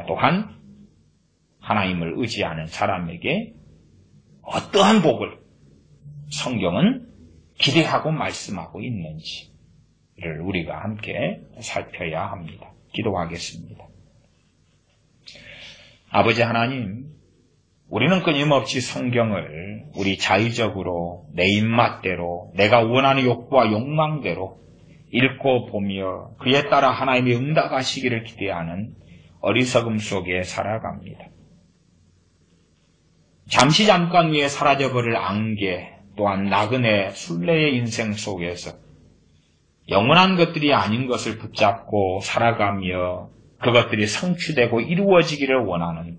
S1: 또한 하나님을 의지하는 사람에게 어떠한 복을 성경은 기대하고 말씀하고 있는지를 우리가 함께 살펴야 합니다. 기도하겠습니다. 아버지 하나님, 우리는 끊임없이 성경을 우리 자의적으로 내 입맛대로 내가 원하는 욕구와 욕망대로 읽고 보며 그에 따라 하나님이 응답하시기를 기대하는 어리석음 속에 살아갑니다. 잠깐 위에 사라져버릴 안개 또한 나그네 순례의 인생 속에서 영원한 것들이 아닌 것을 붙잡고 살아가며 그것들이 성취되고 이루어지기를 원하는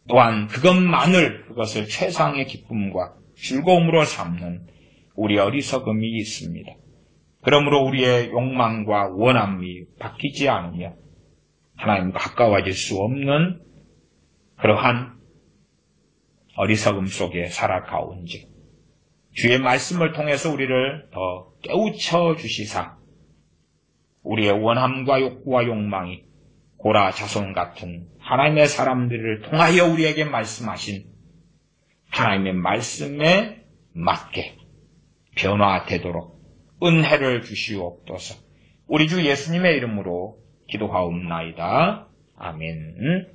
S1: 또한 그것을 최상의 기쁨과 즐거움으로 삼는 우리 어리석음이 있습니다. 그러므로 우리의 욕망과 원함이 바뀌지 않으며 하나님과 가까워질 수 없는 그러한 어리석음 속에 살아가온즉 주의 말씀을 통해서 우리를 더 깨우쳐 주시사 우리의 원함과 욕구와 욕망이 고라 자손 같은 하나님의 사람들을 통하여 우리에게 말씀하신 하나님의 말씀에 맞게 변화되도록 은혜를 주시옵소서. 우리 주 예수님의 이름으로 기도하옵나이다. 아멘.